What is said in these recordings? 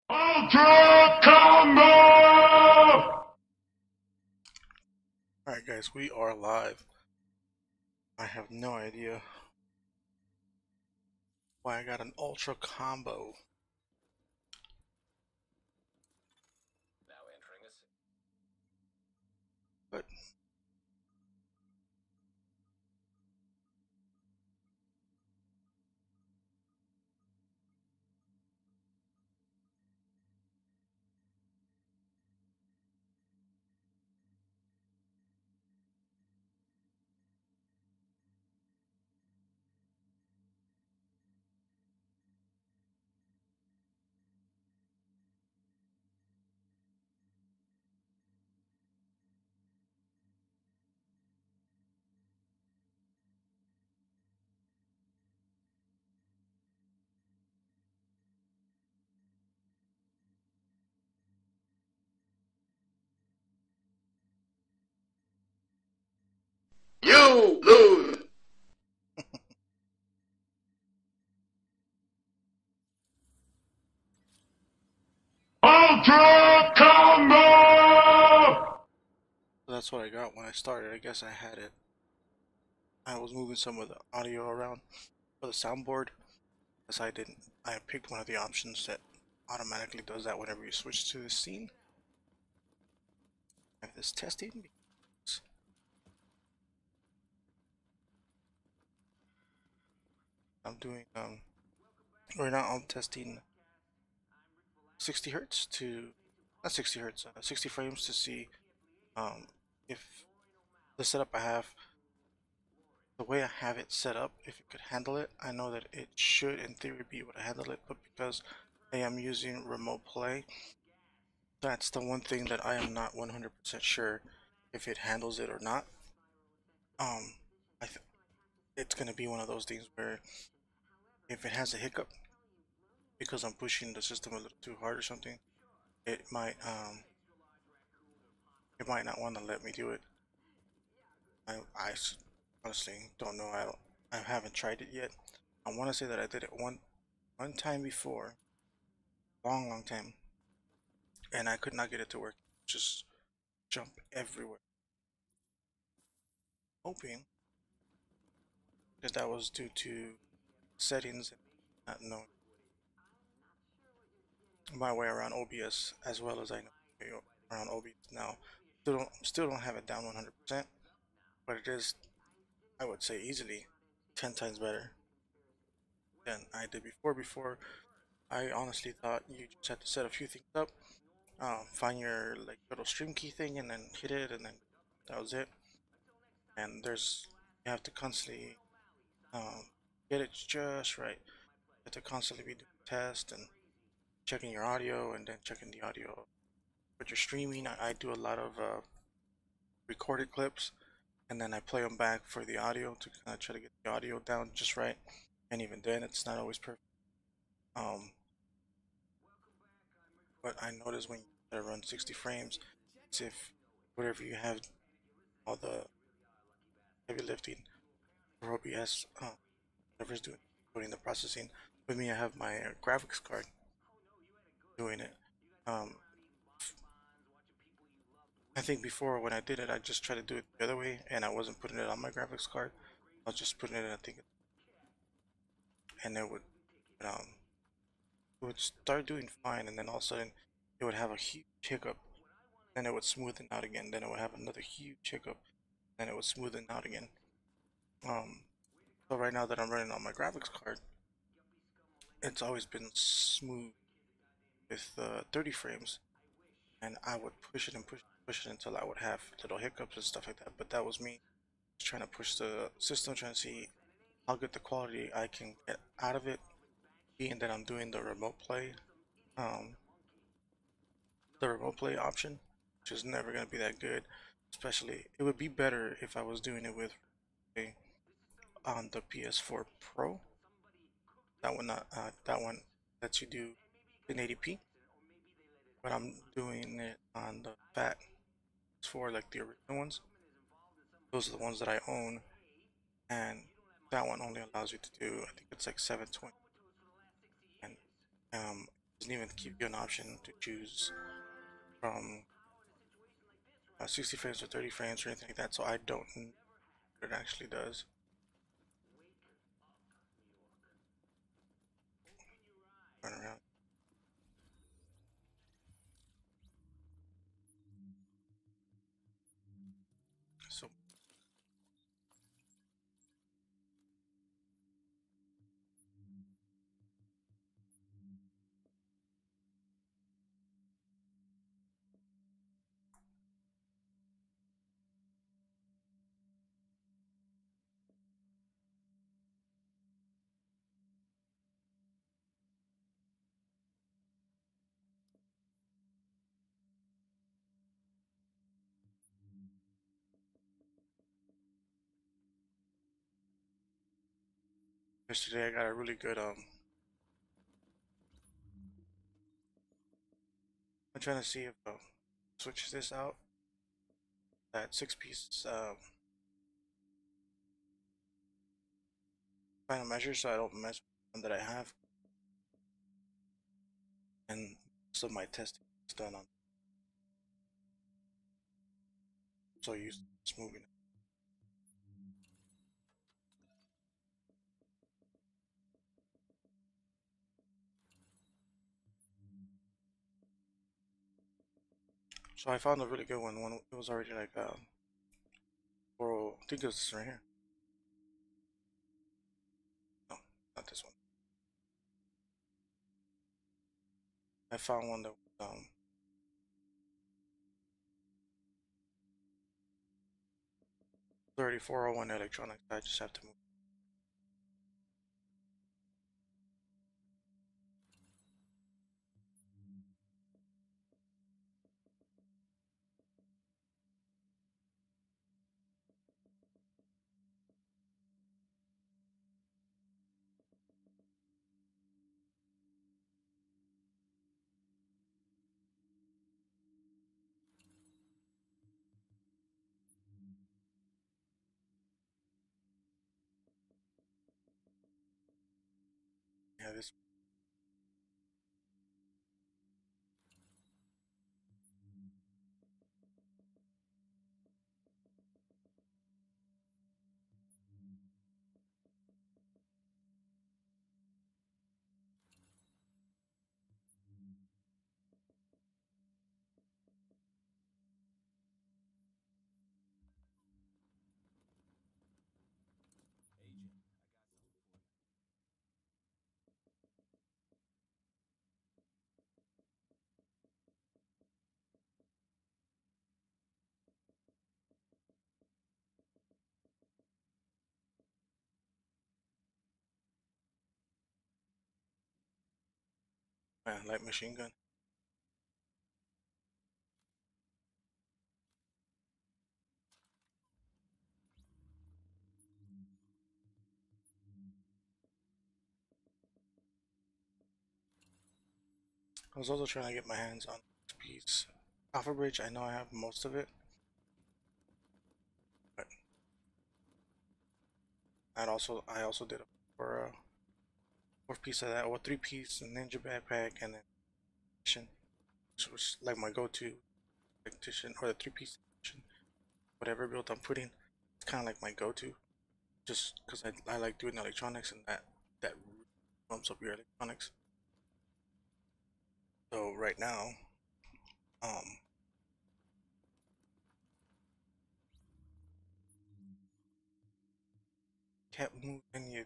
Ultra Combo! Alright guys, we are live. I have no idea why I got an ultra combo. But You lose! Ultra Combo! that's what I got when I started. I guess I had it. I was moving some of the audio around for the soundboard. As I picked one of the options that automatically does that whenever you switch to the scene. I have this testing because I'm doing right now I'm testing 60 hertz to not 60 hertz, 60 frames to see if the setup I have, the way I have it set up, if it could handle it. I know that it should in theory be able to handle it, but because I am using remote play, that's the one thing that I am not 100% sure if it handles it or not. Um, I th it's gonna be one of those things where if it has a hiccup because I'm pushing the system a little too hard or something, it might um it might not want to let me do it. I honestly don't know. I haven't tried it yet. I want to say that I did it one time before, long time, and I could not get it to work. Just jump everywhere. Hoping that that was due to settings and not knowing my way around OBS as well as I know my way around OBS now. Still don't have it down 100%, but it is, I would say, easily 10 times better than I did before. Before, I honestly thought you just had to set a few things up, find your like little stream key thing, and then hit it, and then that was it. And you have to constantly um, get it just right. You have to constantly be doing tests and checking your audio, and then checking the audio. But you're streaming, I do a lot of recorded clips, and then I play them back for the audio to kind of try to get the audio down just right. And even then, it's not always perfect. Um, but I notice when you try to run 60 frames, it's if whatever you have, all the heavy lifting for OBS, whatever's doing the processing. With me, I have my graphics card doing it. Um, I think before when I did it, I just tried to do it the other way, and I wasn't putting it on my graphics card. I was just putting it in, I think, and um, it would start doing fine, and then all of a sudden, it would have a huge hiccup. Then it would smoothen out again. Then it would have another huge hiccup. Then it would smoothen out again. Um, so right now that I'm running on my graphics card, it's always been smooth with 30 frames, and I would push it and push it until I would have little hiccups and stuff like that. But that was me trying to push the system, trying to see how good the quality I can get out of it, being that I'm doing um, the remote play option, which is never gonna be that good. Especially, it would be better if I was doing it with on the PS4 Pro. That one lets you do 1080p, but I'm doing it on the fat for like the original ones. Those are the ones that I own, and that one only allows you to do, I think it's like 720, and doesn't even give you an option to choose from 60 frames or 30 frames or anything like that, so I don't know what it actually does. Run around. So yesterday I got a really good I'm trying to see if switches this out, that 6-piece final measure, so I don't mess with the one that I have, and most of my testing is done on so used to just moving. So I found a really good one when it was already like for I think it was this right here. No, not this one. I found one that was 3401 electronics. I just have to move. Yeah, this. Man, light machine gun. I was also trying to get my hands on this piece. Alpha Bridge, I know I have most of it, but I also did it for a 4 piece of that, or 3 piece ninja backpack, and then mission, which was like my go-to tactician, or the 3 piece tactician. Whatever build I'm putting, it's kind of like my go-to, just because I like doing electronics, and that bumps up your electronics. So right now, um, can't move any.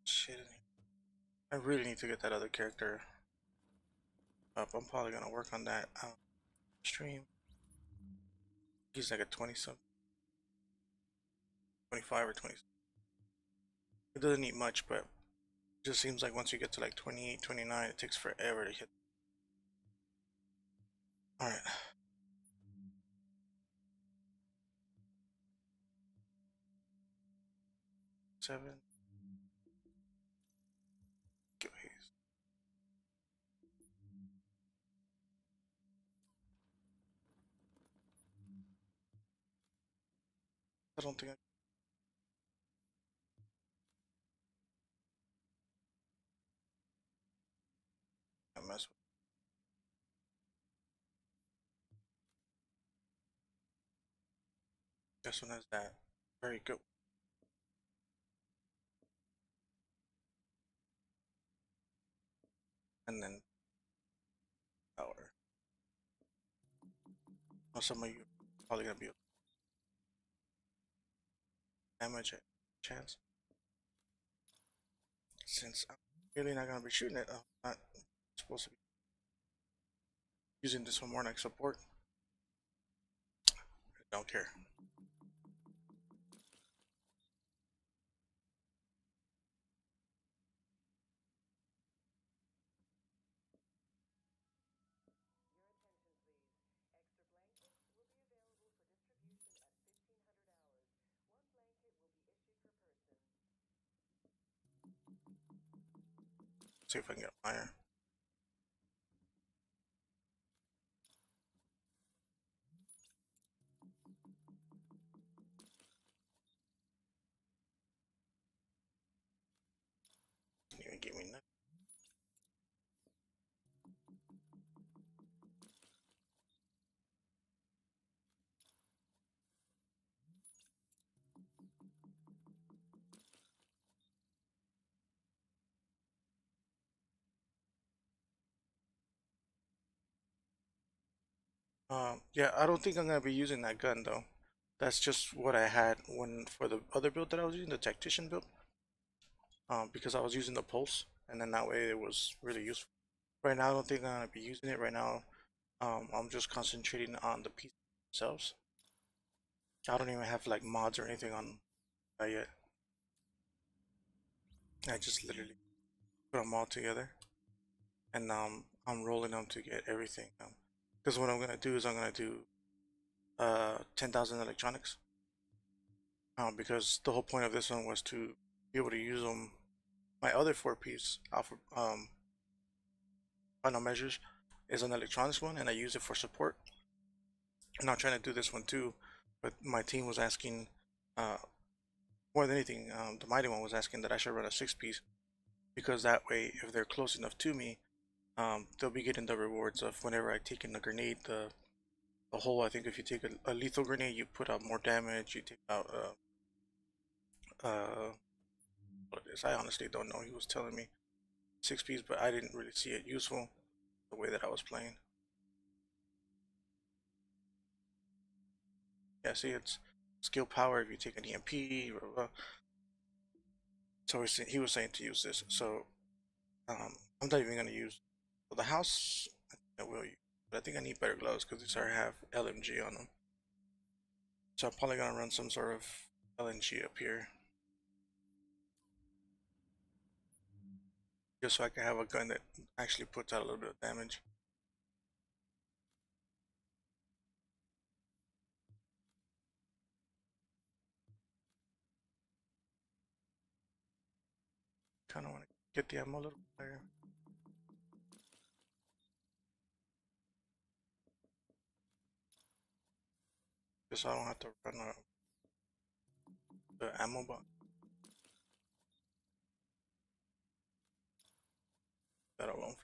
Shit. I really need to get that other character up. I'm probably gonna work on that stream. He's like a 20 something, 25 or 20. It doesn't need much, but just seems like once you get to like 28, 29, it takes forever to hit. All right, 7. Go ahead. I don't think I can mess with this one. Has that very good and then power. Now some of you probably gonna be damage at chance since I'm really not gonna be shooting it. I'm not supposed to be using this one more like support. I don't care. See if I can get higher. Didn't even give me nothing. Yeah, I don't think I'm gonna be using that gun though. That's just what I had when for the other build that I was using, the tactician build. Because I was using the pulse, and then that way it was really useful. Right now, I don't think I'm gonna be using it right now. I'm just concentrating on the pieces themselves. I don't even have like mods or anything on that yet. I just literally put them all together, and I'm rolling them to get everything. Because what I'm gonna do is I'm gonna do 10,000 electronics. Because the whole point of this one was to be able to use them. My other 4 piece alpha final measures is an electronics one, and I use it for support. And I'm trying to do this one too, but my team was asking, uh, more than anything, the mighty one was asking that I should run a 6 piece because that way, if they're close enough to me, they'll be getting the rewards of whenever I take in a grenade. The whole, I think if you take a lethal grenade, you put out more damage. You take out what it is. I honestly don't know. He was telling me 6 piece, but I didn't really see it useful the way that I was playing. Yeah, see, it's skill power if you take an EMP. Blah, blah, blah. So he was saying to use this. So I'm not even gonna use the house. I think I will use, but I think I need better gloves because these are have LMG on them. So I'm probably gonna run some sort of LNG up here, just so I can have a gun that actually puts out a little bit of damage. Kind of want to get the ammo a little bit higher, just so I don't have to run out the ammo box that I won't.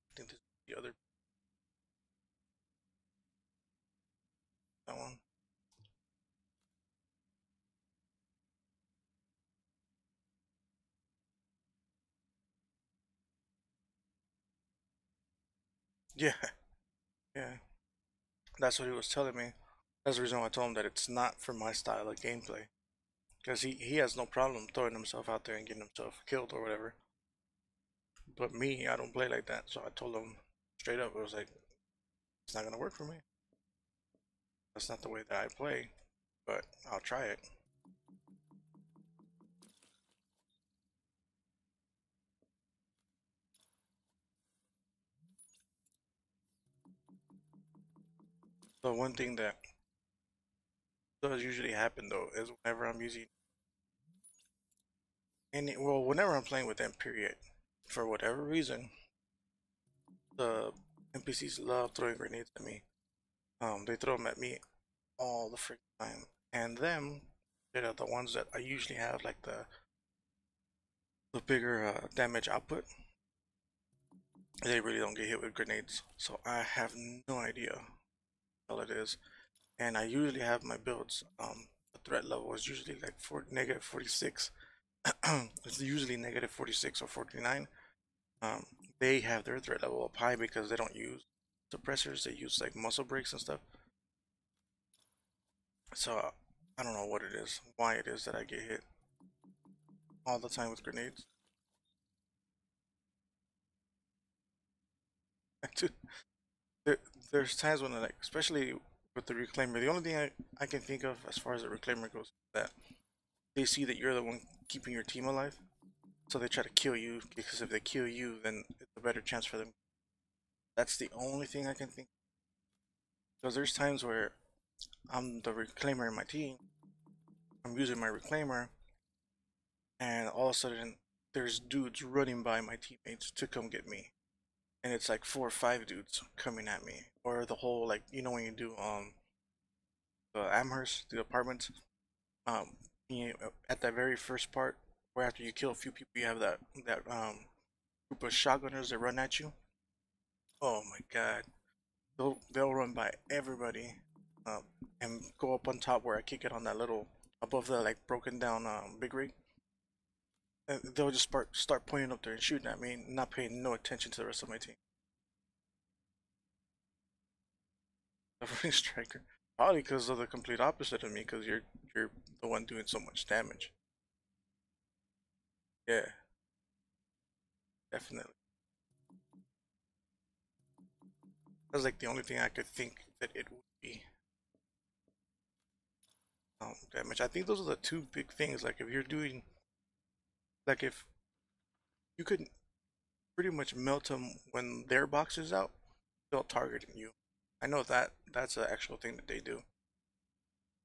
I think this is the other that one. Yeah, yeah. That's what he was telling me. That's the reason why I told him that it's not for my style of gameplay. Because he has no problem throwing himself out there and getting himself killed or whatever. But me, I don't play like that. So I told him straight up, it was like, it's not going to work for me. That's not the way that I play. but I'll try it. The one thing that does usually happen though is whenever I'm using whenever I'm playing with them, period, for whatever reason, the NPCs love throwing grenades at me. They throw them at me all the freaking time, and them, they're the ones that I usually have like the bigger damage output. They really don't get hit with grenades, so I have no idea what it is. And I usually have my builds. The threat level is usually like negative 46. It's usually negative 46 or 49. Um, they have their threat level up high because they don't use suppressors. They use like muscle breaks and stuff. So I don't know what it is, why it is that I get hit all the time with grenades. there, there's times when like, especially with the reclaimer, the only thing I can think of as far as the reclaimer goes is that they see that you're the one keeping your team alive, so they try to kill you because if they kill you, then it's a better chance for them. That's the only thing I can think. Because there's times where I'm the reclaimer in my team, I'm using my reclaimer, and all of a sudden there's dudes running by my teammates to come get me, and it's like 4 or 5 dudes coming at me, or the whole like when you do the Amherst, the apartments, um at that very first part where after you kill a few people you have that group of shotgunners that run at you. Oh my god, they'll run by everybody, um, and go up on top where I kick it on that little above the like broken down big rig. And they'll just start pointing up there and shooting at me, not paying no attention to the rest of my team. A ring striker, probably because of the complete opposite of me, because you're the one doing so much damage. Yeah, definitely. That's like the only thing I could think that it would be damage. I think those are the two big things. Like if you're doing, like if you could pretty much melt them when their box is out, they'll target you. I know that that's an actual thing that they do.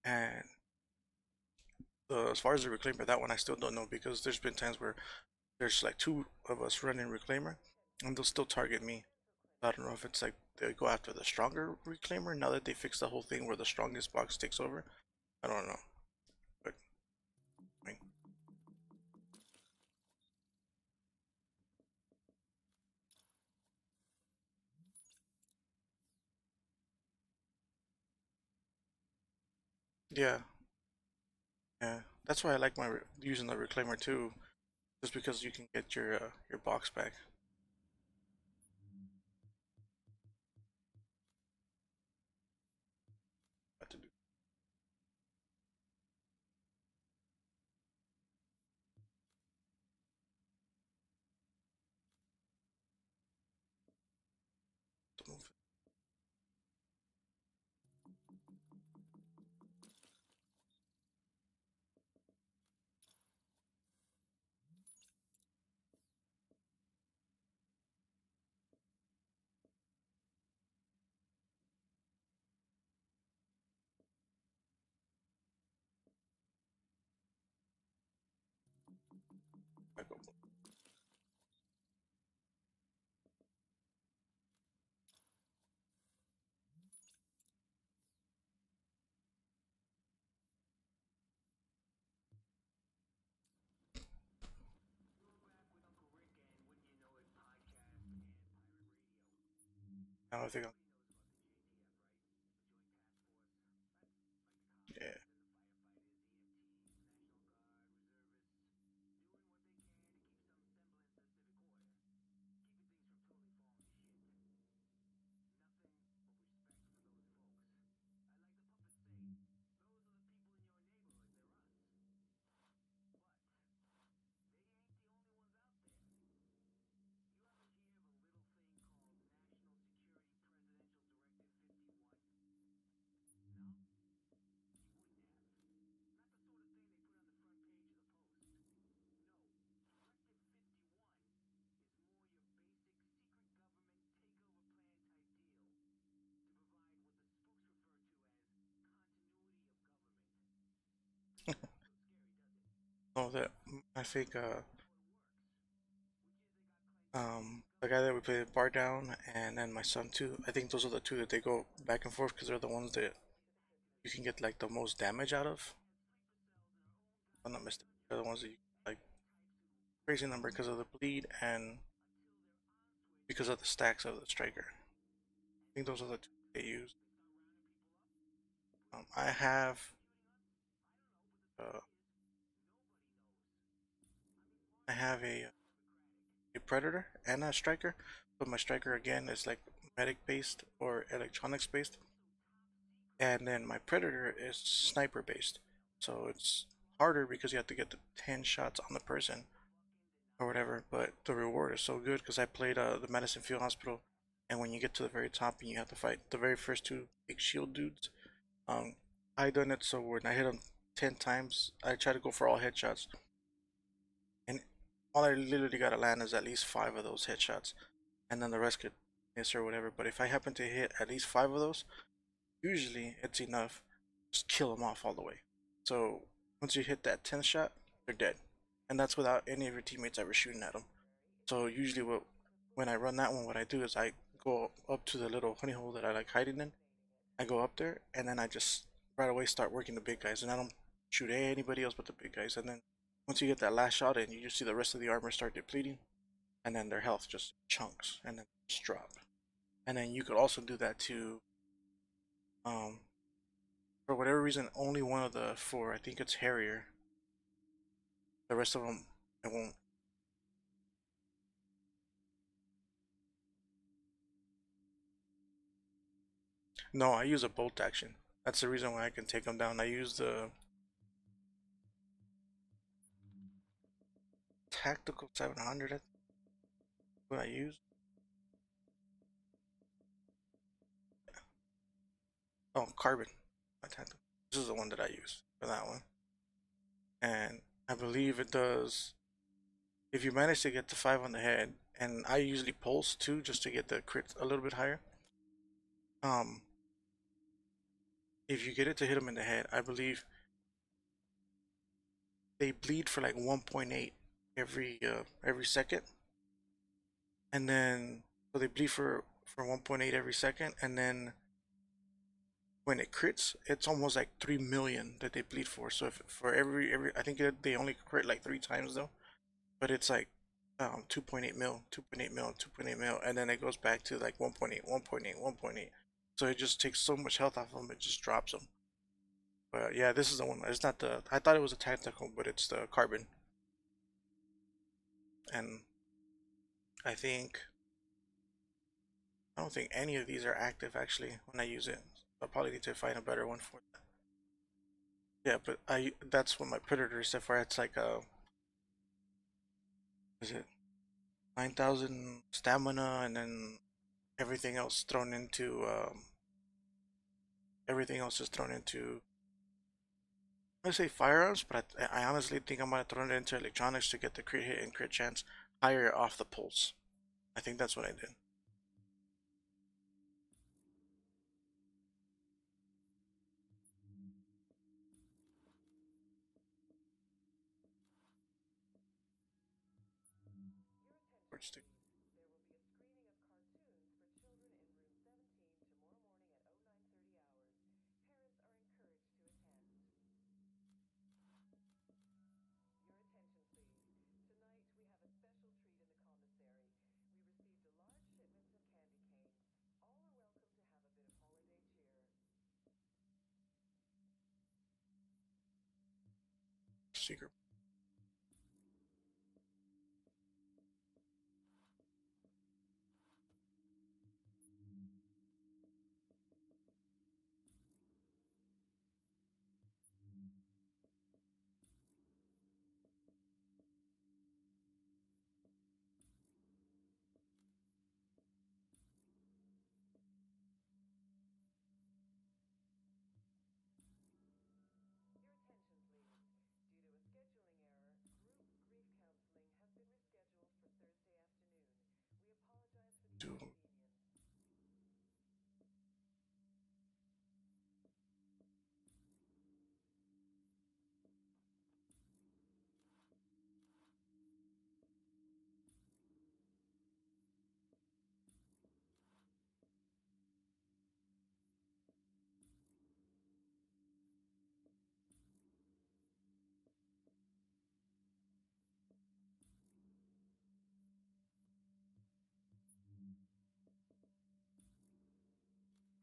And as far as the reclaimer, that one I still don't know because there's been times where there's like 2 of us running reclaimer, and they'll still target me. I don't know if it's like they go after the stronger reclaimer now that they fixed the whole thing where the strongest box takes over. I don't know, but I mean, yeah, yeah. That's why I like using the reclaimer too, just because you can get your box back. To do to move back up. I don't think yeah. Oh, that I think the guy that we played bar down, and then my son too. I think those are the two that they go back and forth because they're the ones that you can get like the most damage out of. If I'm not mistaken. They're the ones that you like crazy number because of the bleed and because of the stacks of the striker. I think those are the two they use. I have uh, I have a predator and a striker, but my striker again is like medic based or electronics based, and then my predator is sniper based. So it's harder because you have to get the 10 shots on the person or whatever, but the reward is so good because I played the Madison Field Hospital, and when you get to the very top and you have to fight the very first two big shield dudes, um, I done it so when I hit them 10 times, I try to go for all headshots, and all I literally gotta land is at least 5 of those headshots, and then the rest could miss or whatever. But if I happen to hit at least 5 of those, usually it's enough to just kill them off all the way. So once you hit that 10th shot, they're dead, and that's without any of your teammates ever shooting at them. So usually when I run that one, what I do is I go up to the little honey hole that I like hiding in. I go up there and then I just right away start working the big guys, and I don't shoot anybody else but the big guys. And then once you get that last shot in, you just see the rest of the armor start depleting, and then their health just chunks and then just drop. And then you could also do that to um for whatever reason only one of the four, I think it's Harrier. The rest of them I won't. No, I use a bolt action. That's the reason why I can take them down. I use the tactical 700. That's what I use. Oh, carbon. Tactical. This is the one that I use for that one, and I believe it does. If you manage to get the 5 on the head, and I usually pulse too, just to get the crit a little bit higher. Um, if you get it to hit them in the head, I believe they bleed for like 1.8 every second, and then so they bleed for 1.8 every second, and then when it crits, it's almost like 3 million that they bleed for. So if for every I think they only crit like 3 times though, but it's like 2.8 mil, 2.8 mil, 2.8 mil, and then it goes back to like 1.8, 1.8, 1.8. So it just takes so much health off them, it just drops them. But yeah, this is the one. It's not the. I thought it was a tactical, but it's the carbon, and I think I don't think any of these are active actually when I use it. I'll probably need to find a better one for that. Yeah, but I that's what my predator is set for. It's like is it 9,000 stamina, and then everything else thrown into everything else is thrown into. I'm gonna say firearms, but I honestly think I'm gonna throw it into electronics to get the crit hit and crit chance higher off the pulse. I think that's what I did. Secret.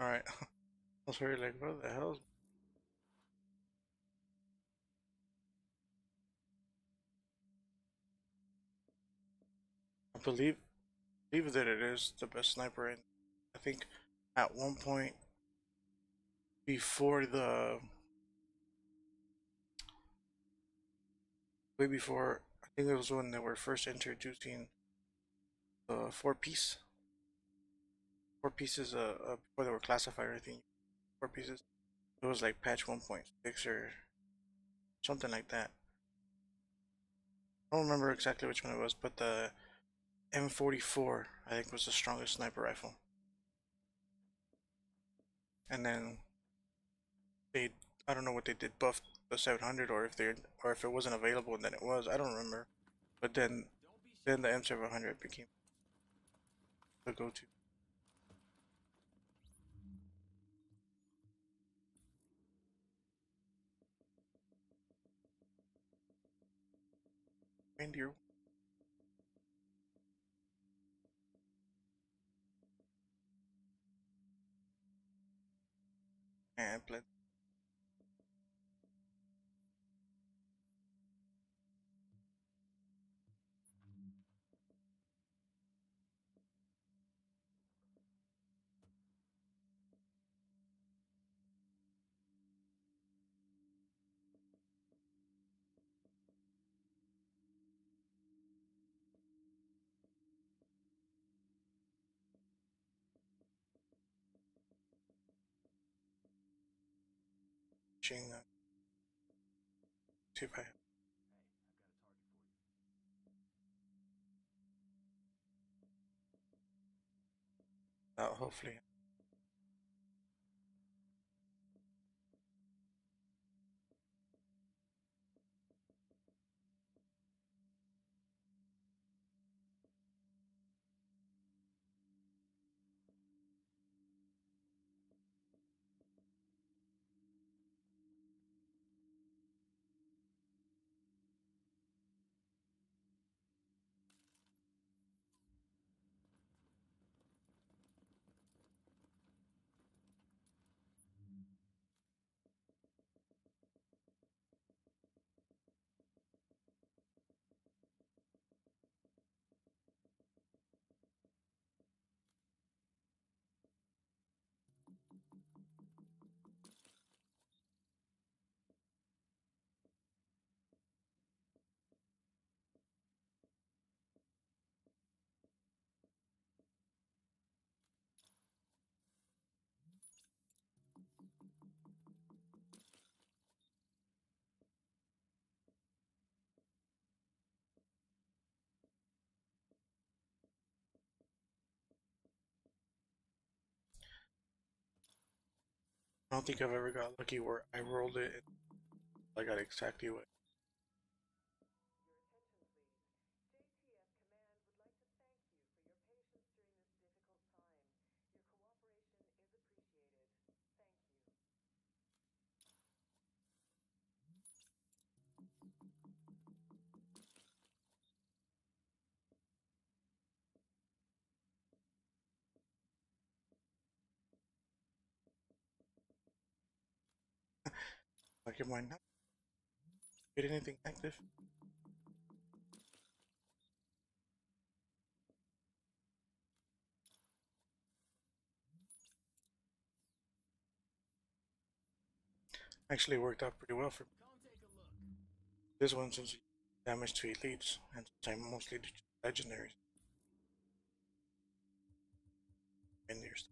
Alright. I was very like, what the hell? I believe that it is the best sniper in. I think at one point before the way before, I think it was when they were first introducing the four pieces before they were classified or anything, four pieces. It was like patch 1.6 or something like that. I don't remember exactly which one it was, but the M44 I think was the strongest sniper rifle. And then they, I don't know what they did, buff the 700, or if it wasn't available and then it was. I don't remember. But then the M700 became the go-to. Reindeer and blend machine gun. See if I have that. Hopefully, I don't think I've ever got lucky where I rolled it and I got exactly what. Like it might not get anything active. Actually worked out pretty well for me. This one since damage to elites and since I mostly do legendaries in your stuff.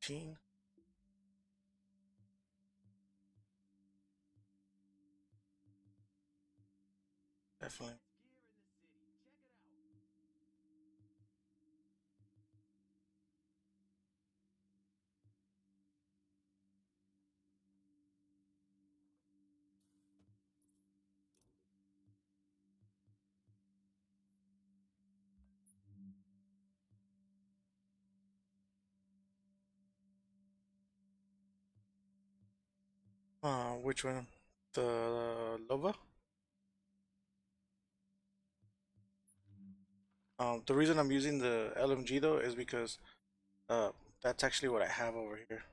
18. Definitely. Which one? The Lova? The reason I'm using the LMG though is because uh, that's actually what I have over here.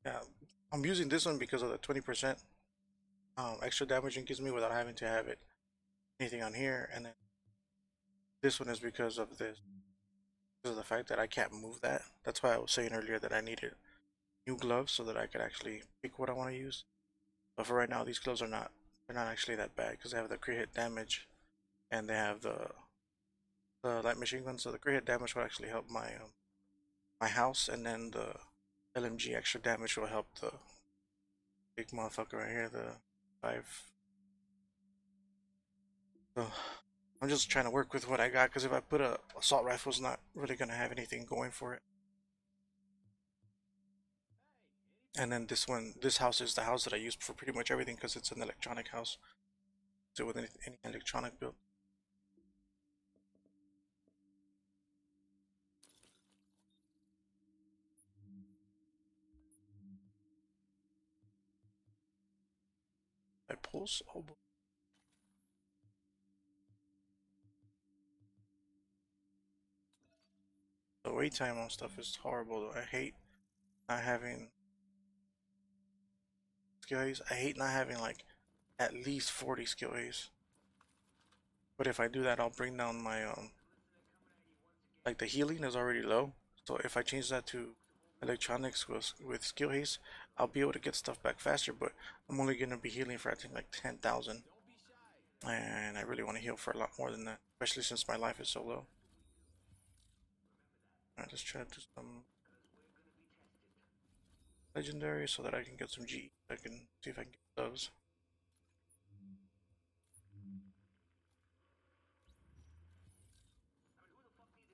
Yeah, I'm using this one because of the 20% extra damage it gives me without having to have it anything on here, and then this one is because of the fact that I can't move that. That's why I was saying earlier that I needed new gloves so that I could actually pick what I want to use. But for right now, these gloves are not they're not actually that bad because they have the crit hit damage and they have the light machine gun. So the crit hit damage will actually help my house, and then the LMG extra damage will help the big motherfucker right here, the 5. So I'm just trying to work with what I got because if I put a assault rifle, it's not really gonna have anything going for it. And then this house is the house that I use for pretty much everything because it's an electronic house. So with any electronic build. I pulse. Oh boy. The wait time on stuff is horrible though. I hate not having skill A's. I hate not having like at least 40 skill A's. But if I do that, I'll bring down my like the healing is already low. So if I change that to electronics with skill haste, I'll be able to get stuff back faster. But I'm only gonna be healing for I think like 10,000, and I really want to heal for a lot more than that, especially since my life is so low. Alright, let's try to do some legendary so that I can get some G. I can see if I can get those.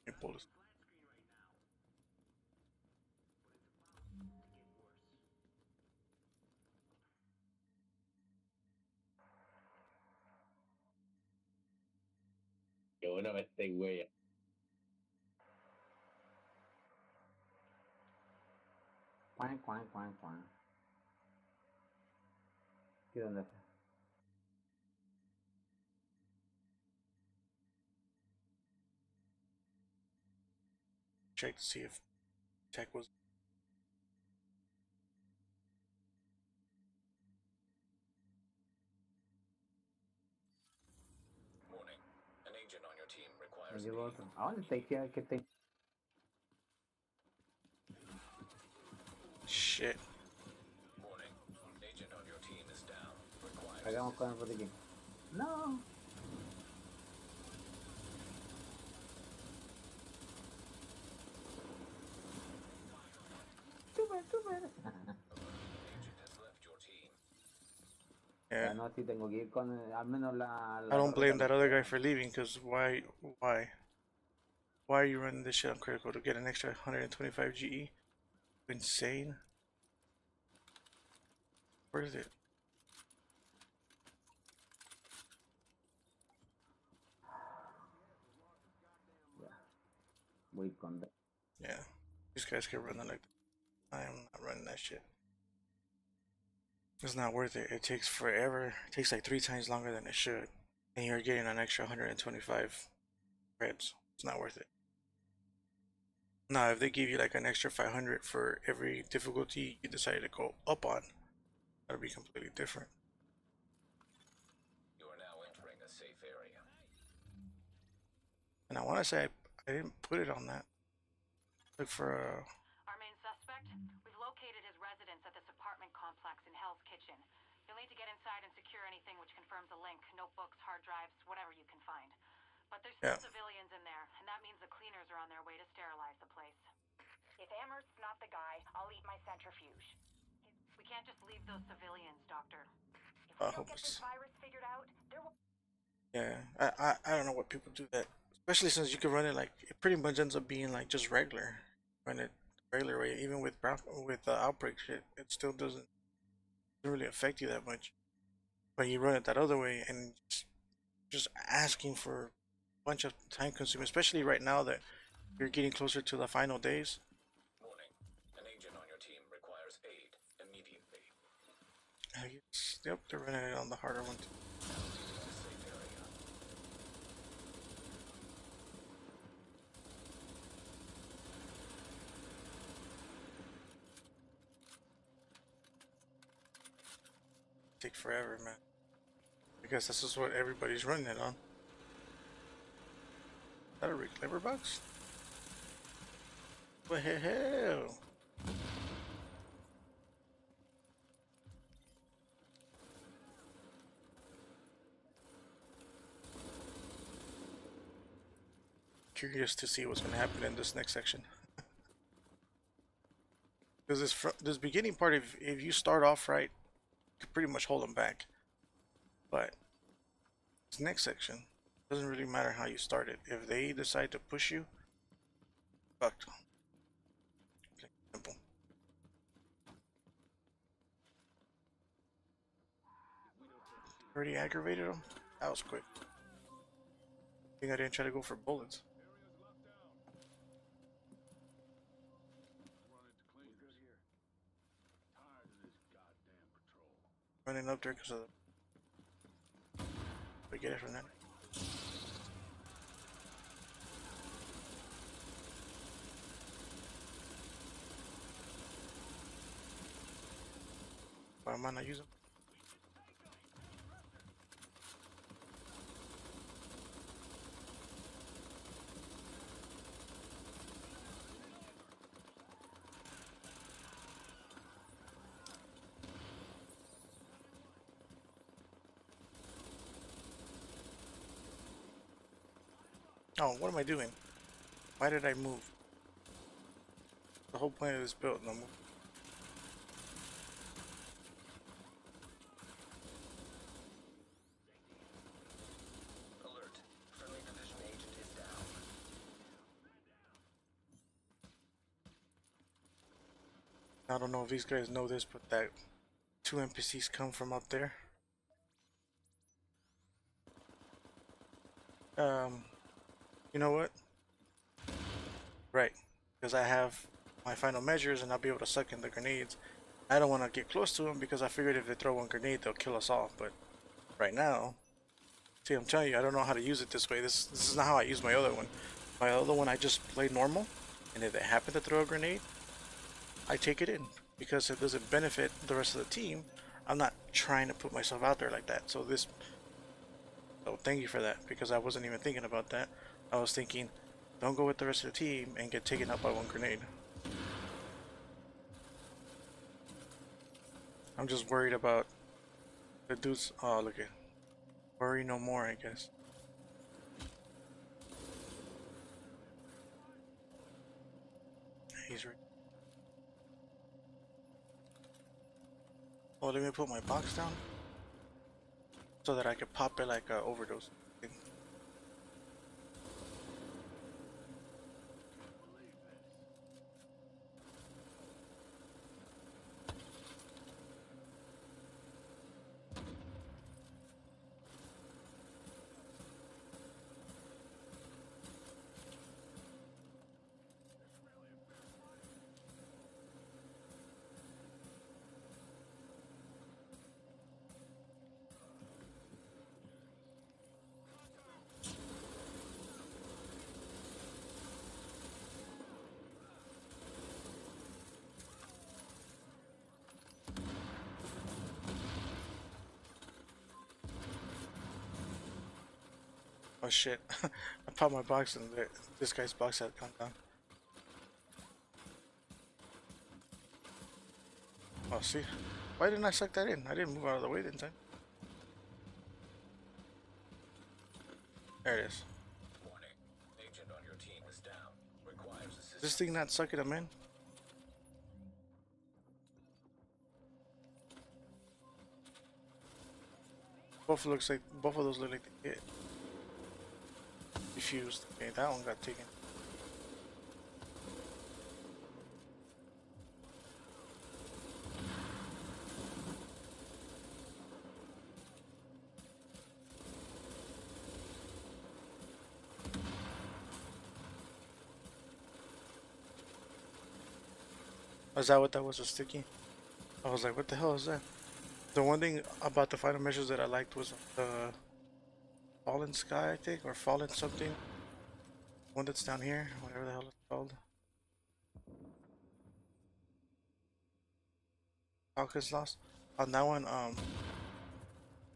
Let me pull this. Que bueno este güey. Cuán, cuán, cuán, cuán. ¿Qué dónde está? Check to see if tech was. Warning. An agent on your team Me requires llevo aid. otro. ¿A dónde te queda que te? Shit. Warning. Agent on your team is down. Requires Hagamos con el botiquín. No. Súper, súper. agent has left your team. Yeah. Ya no, si tengo que ir con al menos I la don't torreta. blame that other guy for leaving, because why? Why are you running this shit on critical to get an extra 125 GE? Insane. Where is it? Ya. Voy con. Yeah. These guys can run that like I am not running that shit. It's not worth it. It takes forever. It takes like 3 times longer than it should. And you're getting an extra 125 reds. It's not worth it. Now, if they give you like an extra 500 for every difficulty you decide to go up on, that'll be completely different. want to say I didn't put it on that. Look for Our main suspect? We've located his residence at this apartment complex in Hell's Kitchen. You'll need to get inside and secure anything which confirms a link. Notebooks, hard drives, whatever you can find. But there's still civilians in there, and that means the cleaners are on their way to sterilize the place. If Amherst's not the guy, I'll eat my centrifuge. We can't just leave those civilians, Doctor. If we don't get this virus figured out, there will... Yeah, I don't know what people do that, especially since you can run it like it pretty much ends up being like just regular, run it regular way. Even with outbreak shit, it still doesn't really affect you that much. But you run it that other way, and just asking for a bunch of time consuming, especially right now that you're getting closer to the final days. Warning. An agent on your team requires aid immediately. Yep, they're running it on the harder one too. Safe area. Take forever, man. I guess this is what everybody's running it on. Is that a reclaimer box? What the hell? Curious to see what's going to happen in this next section. Because this beginning part, if you start off right, you can pretty much hold them back. But this next section doesn't really matter how you start it. If they decide to push you, fucked. Simple. Already aggravated them? That was quick. I think I didn't try to go for bullets. Running up there because of the... We get it from that. Why am I not using? Oh, what am I doing? Why did I move? The whole point of this build, no move. Alert. Friendly division agent is down. I don't know if these guys know this, but that 2 NPCs come from up there. You know what? Right, because I have my final measures and I'll be able to suck in the grenades. I don't want to get close to them because I figured if they throw one grenade, they'll kill us all. But right now, see, I'm telling you, I don't know how to use it this way. This is not how I use my other one. My other one, I just play normal, and if they happen to throw a grenade, I take it in because it doesn't benefit the rest of the team. I'm not trying to put myself out there like that. So thank you for that, because I wasn't even thinking about that. I was thinking, don't go with the rest of the team and get taken out by one grenade. I'm just worried about the dudes. Oh, look at. Worry no more, I guess. He's right. Oh, let me put my box down so that I could pop it like a overdose thing. Oh shit. I popped my box and this guy's box had gone down. Oh, see? Why didn't I suck that in? I didn't move out of the way, didn't I? There it is. Warning. Agent on your team is down. Requires Is assistance. this thing not sucking them in? Both of those look like they get diffused. Okay, that one got taken. Was that what that was, a sticky? I was like, what the hell is that? The one thing about the final measures that I liked was the Fallen Sky, I think, or Fallen something. One that's down here, whatever the hell it's called. Falcon's Lost. On that one,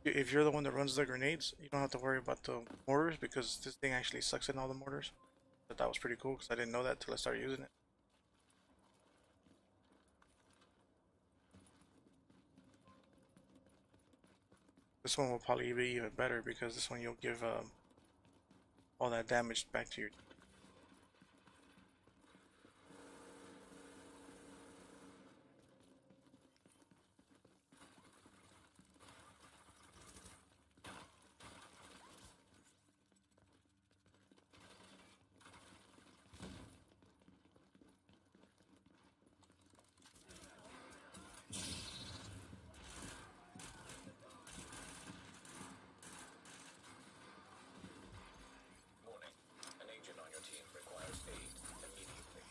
if you're the one that runs the grenades, you don't have to worry about the mortars because this thing actually sucks in all the mortars. But that was pretty cool because I didn't know that till I started using it. This one will probably be even better because this one you'll give all that damage back to your. Warning. An agent on your team requires aid immediately.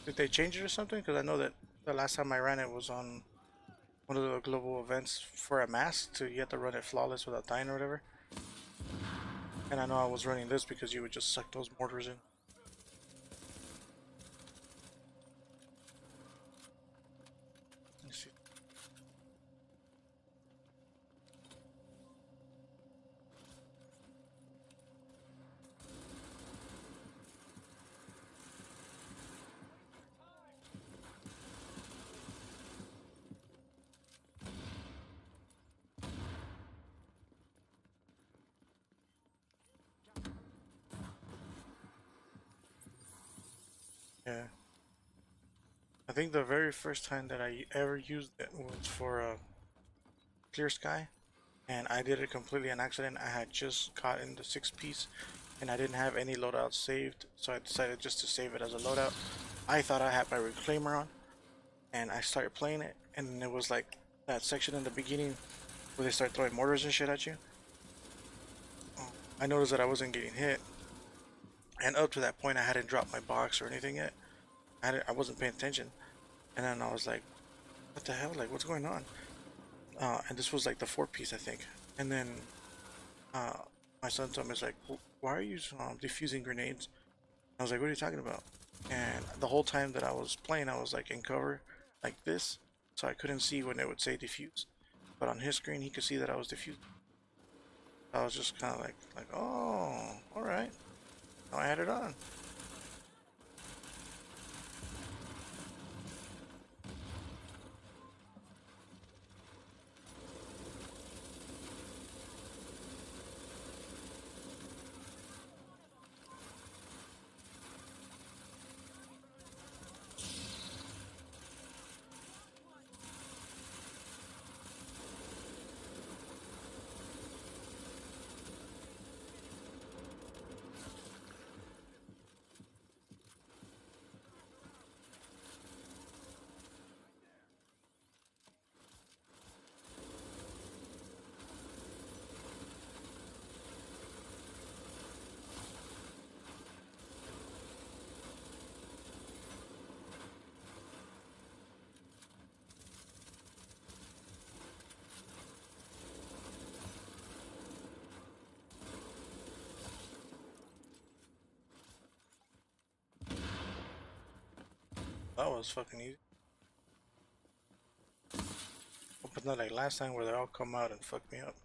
Did they change it or something? Because I know that the last time I ran it was on one of the global events for a mask, so you had to run it flawless without dying or whatever. And I know I was running this because you would just suck those mortars in. Let me see. Yeah. I think the very first time that I ever used it was for a clear sky, and I did it completely on accident. I had just caught in the 6-piece, and I didn't have any loadouts saved, so I decided just to save it as a loadout. I thought I had my reclaimer on, and I started playing it, and it was like that section in the beginning where they start throwing mortars and shit at you. I noticed that I wasn't getting hit, and up to that point I hadn't dropped my box or anything yet. I wasn't paying attention, and then I was like, what the hell, like what's going on? And this was like the 4-piece, I think. And then uh, my son told me, he's like, why are you defusing grenades? I was like, what are you talking about? And the whole time that I was playing, I was like in cover like this, so I couldn't see when it would say defuse. But on his screen, he could see that I was defused. I was just kind of like, oh, all right. Now I had it on. That was fucking easy. But not like last time where they all come out and fuck me up.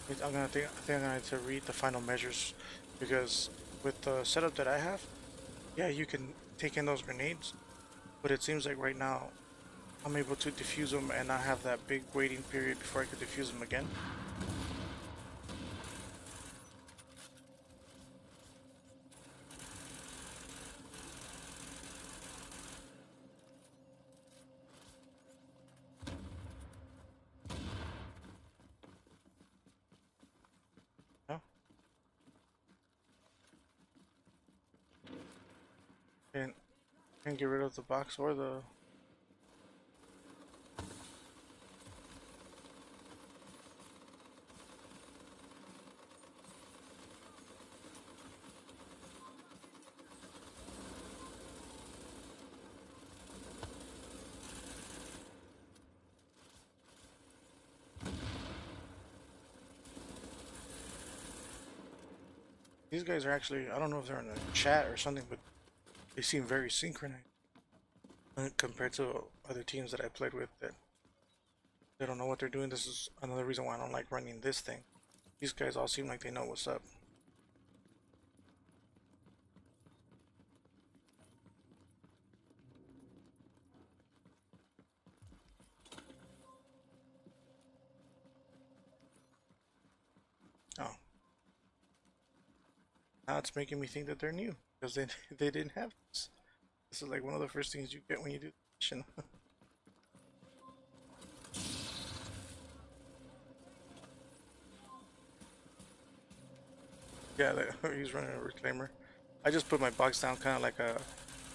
I think I'm gonna have to read the final measures because with the setup that I have, yeah, you can take in those grenades, but it seems like right now I'm able to defuse them and not have that big waiting period before I could defuse them again. No? Can't get rid of the box or the... These guys are actually, I don't know if they're in a chat or something, but they seem very synchronized compared to other teams that I played with that they don't know what they're doing. This is another reason why I don't like running this thing. These guys all seem like they know what's up. Oh. Now it's making me think that they're new because they didn't have this. This is like one of the first things you get when you do the mission. Yeah, he's running a reclaimer. I just put my box down kind of like a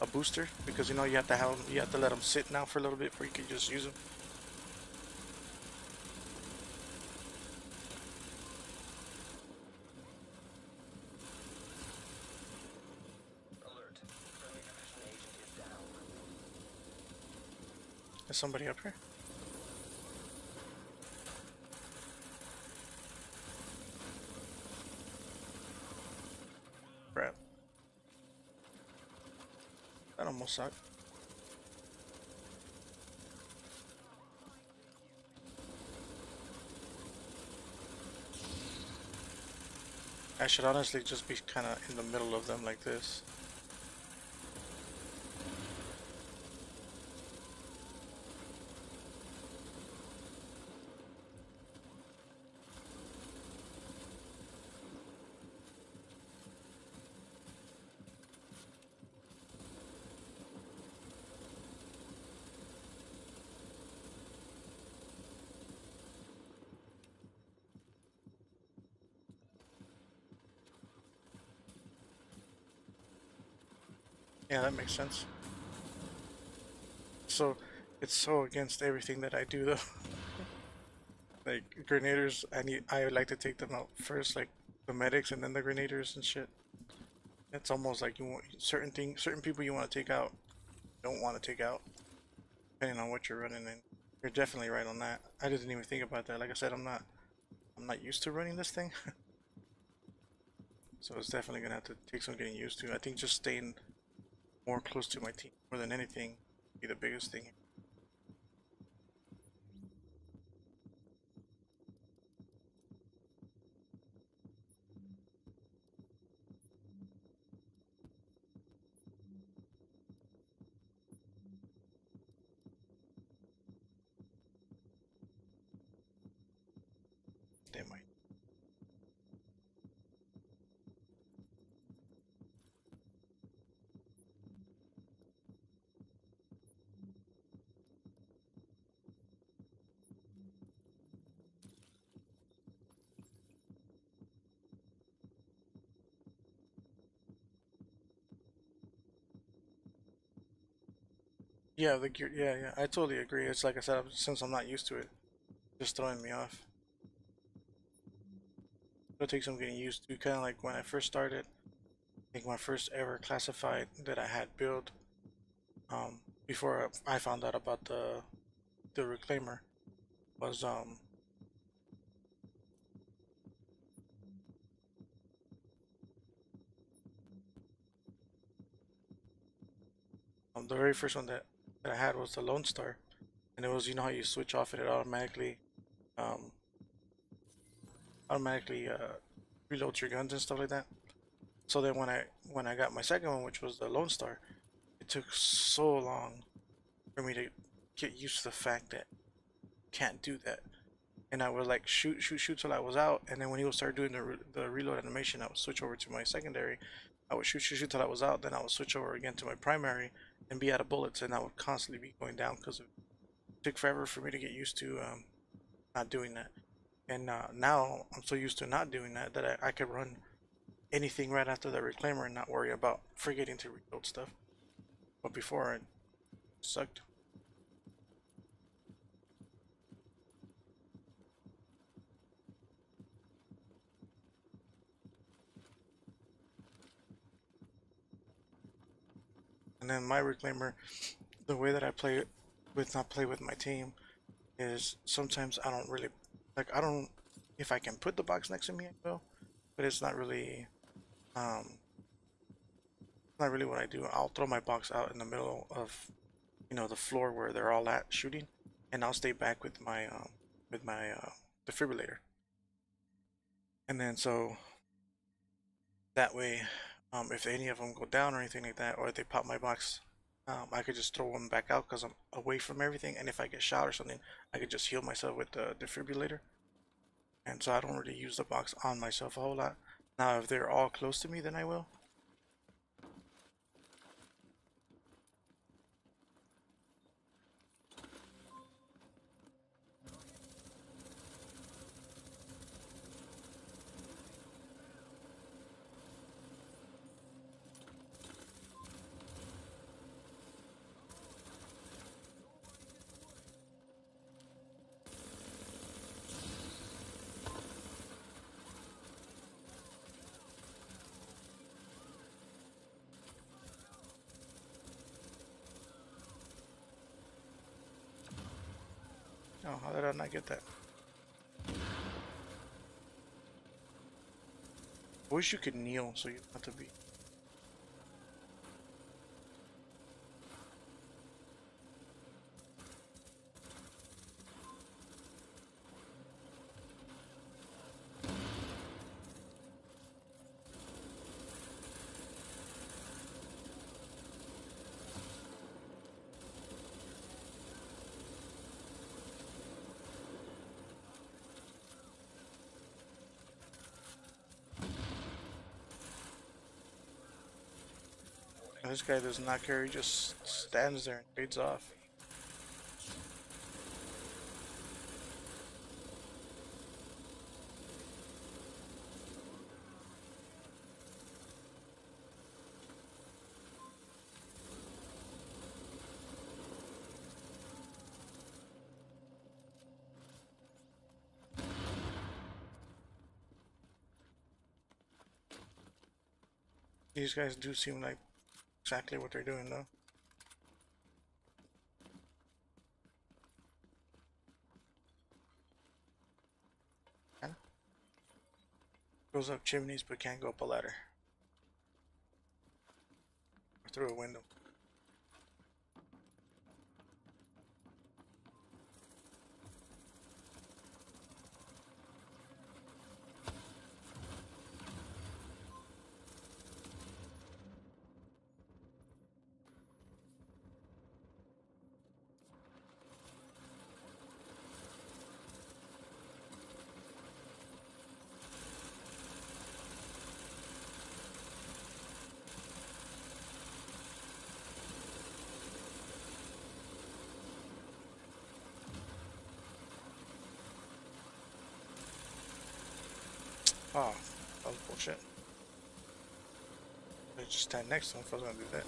booster because you know you have to let them sit now for a little bit before you can just use them. Alert. Friendly division agent is down. Is somebody up here? Crap. That almost sucked. I should honestly just be kind of in the middle of them like this. Yeah, that makes sense. So, it's so against everything that I do though. Like grenaders, I like to take them out first, like the medics and then the grenaders and shit. It's almost like you want certain people you want to take out, don't want to take out, depending on what you're running in. You're definitely right on that. I didn't even think about that. Like I said, I'm not used to running this thing. so it's definitely gonna have to take some getting used to. I think just staying more close to my team more than anything be the biggest thing. They might. Yeah, the gear. Yeah, yeah. I totally agree. It's like I said, since I'm not used to it, just throwing me off. It'll take some getting used to. Kind of like when I first started. I think my first ever classified that I had built, before I found out about the reclaimer, was the very first one that I had was the Lone Star, and it was, you know how you switch off and it um automatically reloads your guns and stuff like that. So then when I got my second one, which was the Lone Star, it took so long for me to get used to the fact that I can't do that. And I would like shoot till I was out, and then when he would start doing the reload animation, I would switch over to my secondary. I would shoot till I was out, then I would switch over again to my primary and be out of bullets, and I would constantly be going down because it took forever for me to get used to not doing that. And now I'm so used to not doing that that I could run anything right after the reclaimer and not worry about forgetting to reload stuff. But before it sucked. And then my reclaimer, the way that I play it not play with my team is sometimes I don't really like, I don't, if I can put the box next to me I will, but it's um not really what I do. I'll throw my box out in the middle of, you know, the floor where they're all at shooting, and I'll stay back with my defibrillator. And then so that way, if any of them go down or anything like that, or if they pop my box, I could just throw them back out because I'm away from everything. And if I get shot or something, I could just heal myself with the defibrillator. And so I don't really use the box on myself a whole lot. Now, if they're all close to me, then I will. Oh, how did I not get that? I wish you could kneel so you don't have to be. This guy does not care, he just stands there and fades off. These guys do seem like exactly what they're doing though. Go Goes up chimneys but can't go up a ladder. Or through a window. Oh, that was bullshit. I just stand next to him if I was gonna do that.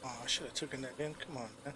Oh, I should have taken that in. Come on, man.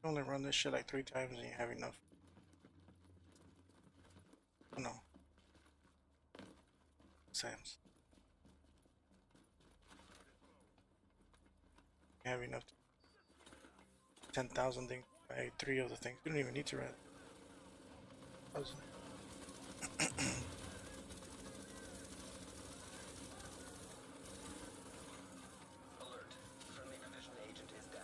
You only run this shit like 3 times and you have enough. Oh no. Sam's. You have enough. 10,000 things. Buy 3 of the things. You don't even need to run. 1,000. Alert. Friendly division agent is down.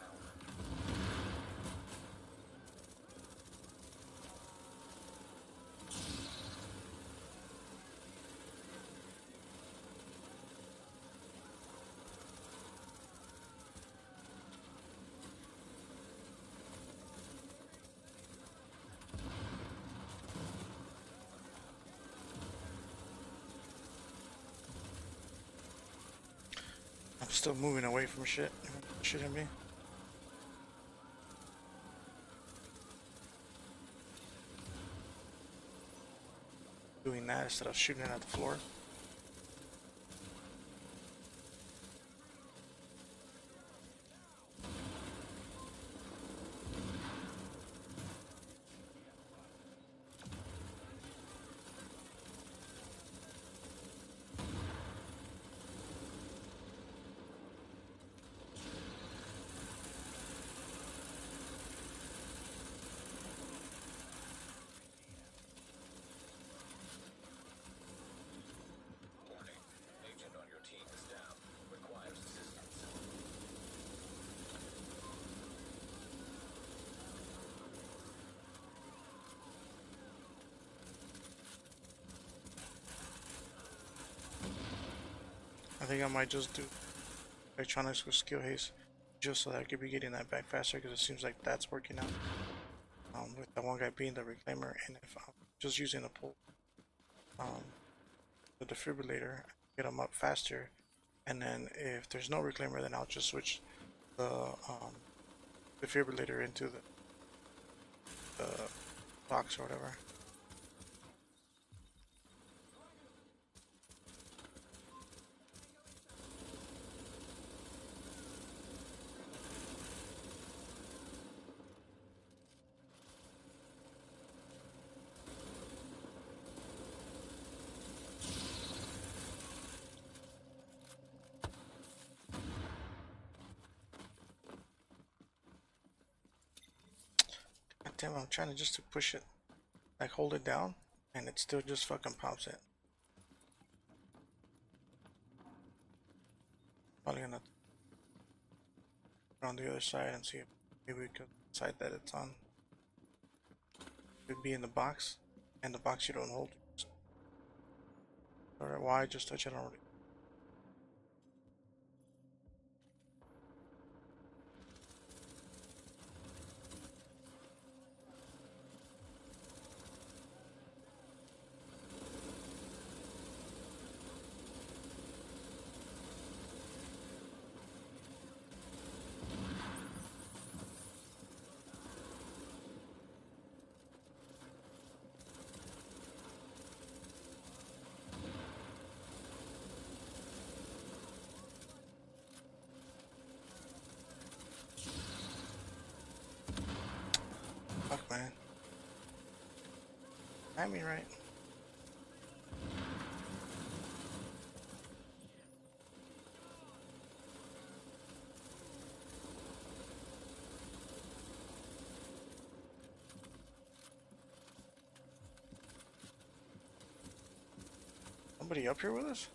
I'm still moving away from shit. Shit at me. Doing that instead of shooting it at the floor. Warning. Agent on your team is down. Requires assistance. I think I might just do electronics with skill haste just so that I could be getting that back faster because it seems like that's working out. With that one guy being the reclaimer, and if I'm just using the pull, the defibrillator, get him up faster, and then if there's no reclaimer, then I'll just switch the defibrillator into the box or whatever. God damn, I'm trying to just to push it, like hold it down, and it still just fucking pops it. Probably gonna on the other side and see if maybe we could decide that it's on. Could be in the box, and the box you don't hold. Or why just touch it already? Fuck, man. Timing right. Somebody up here with us?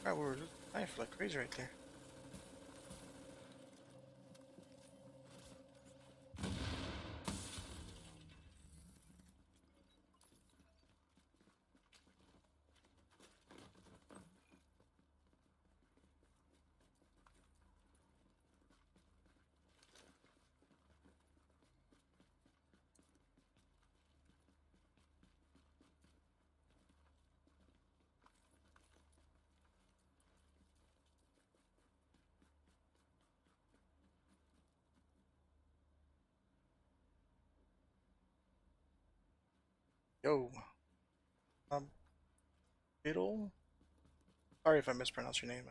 God, we were knife like crazy right there. Yo, Biddle? Sorry if I mispronounced your name.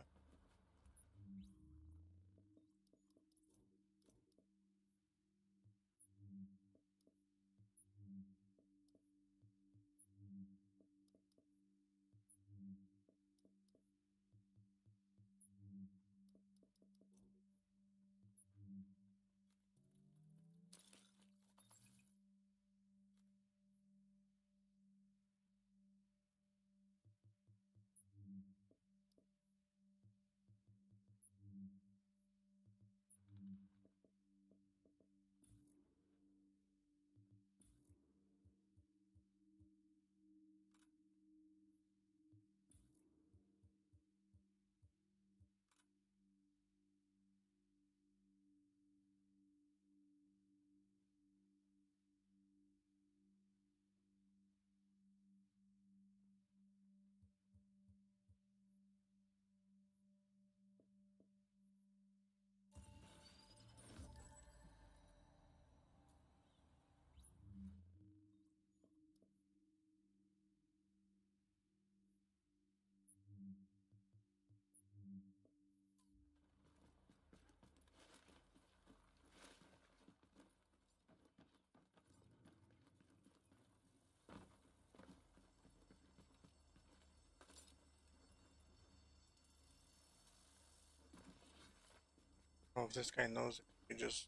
Oh, if this guy knows it, you can just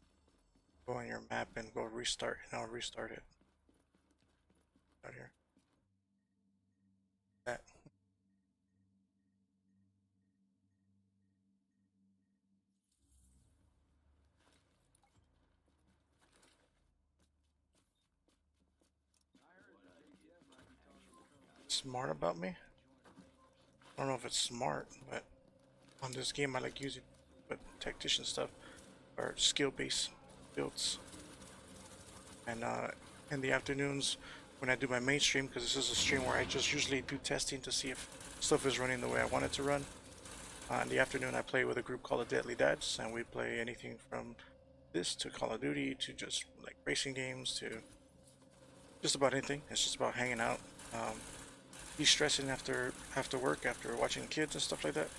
go on your map and go restart, and I'll restart it. Out here. That. Smart about me? I don't know if it's smart, but on this game I like using but tactician stuff or skill-based builds. And in the afternoons when I do my main stream, because this is a stream where I just usually do testing to see if stuff is running the way I want it to run. In the afternoon I play with a group called the Deadly Dads, and we play anything from this to Call of Duty to just like racing games to just about anything. It's just about hanging out, de-stressing after work, after watching kids and stuff like that.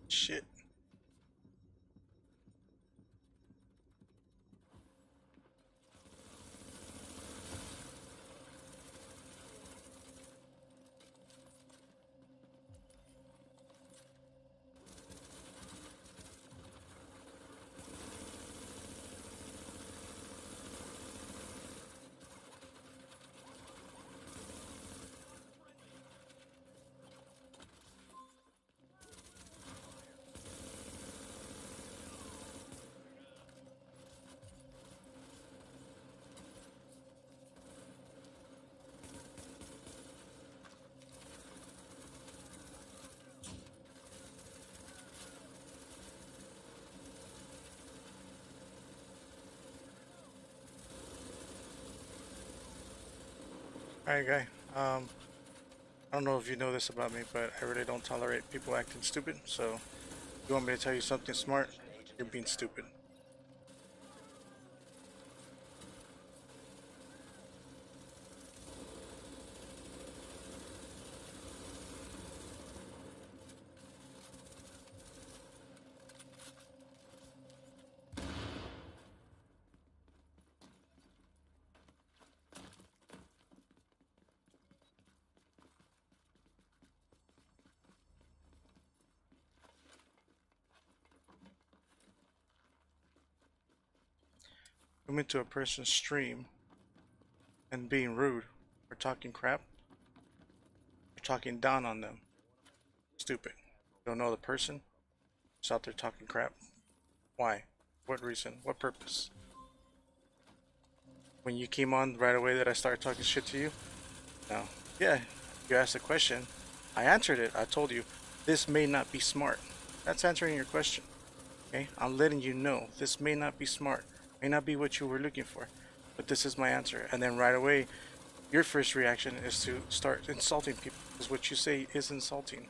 Shit. Alright, guy. I don't know if you know this about me, but I really don't tolerate people acting stupid. So, if you want me to tell you something smart, you're being stupid. Come into a person's stream and being rude or talking crap or talking down on them. Stupid. You don't know the person, just out there talking crap. Why? What reason? What purpose? When you came on right away that I started talking shit to you? No. Yeah, you asked a question. I answered it. I told you, this may not be smart. That's answering your question. Okay? I'm letting you know this may not be smart. May not be what you were looking for. But this is my answer. And then right away, your first reaction is to start insulting people. Because what you say is insulting.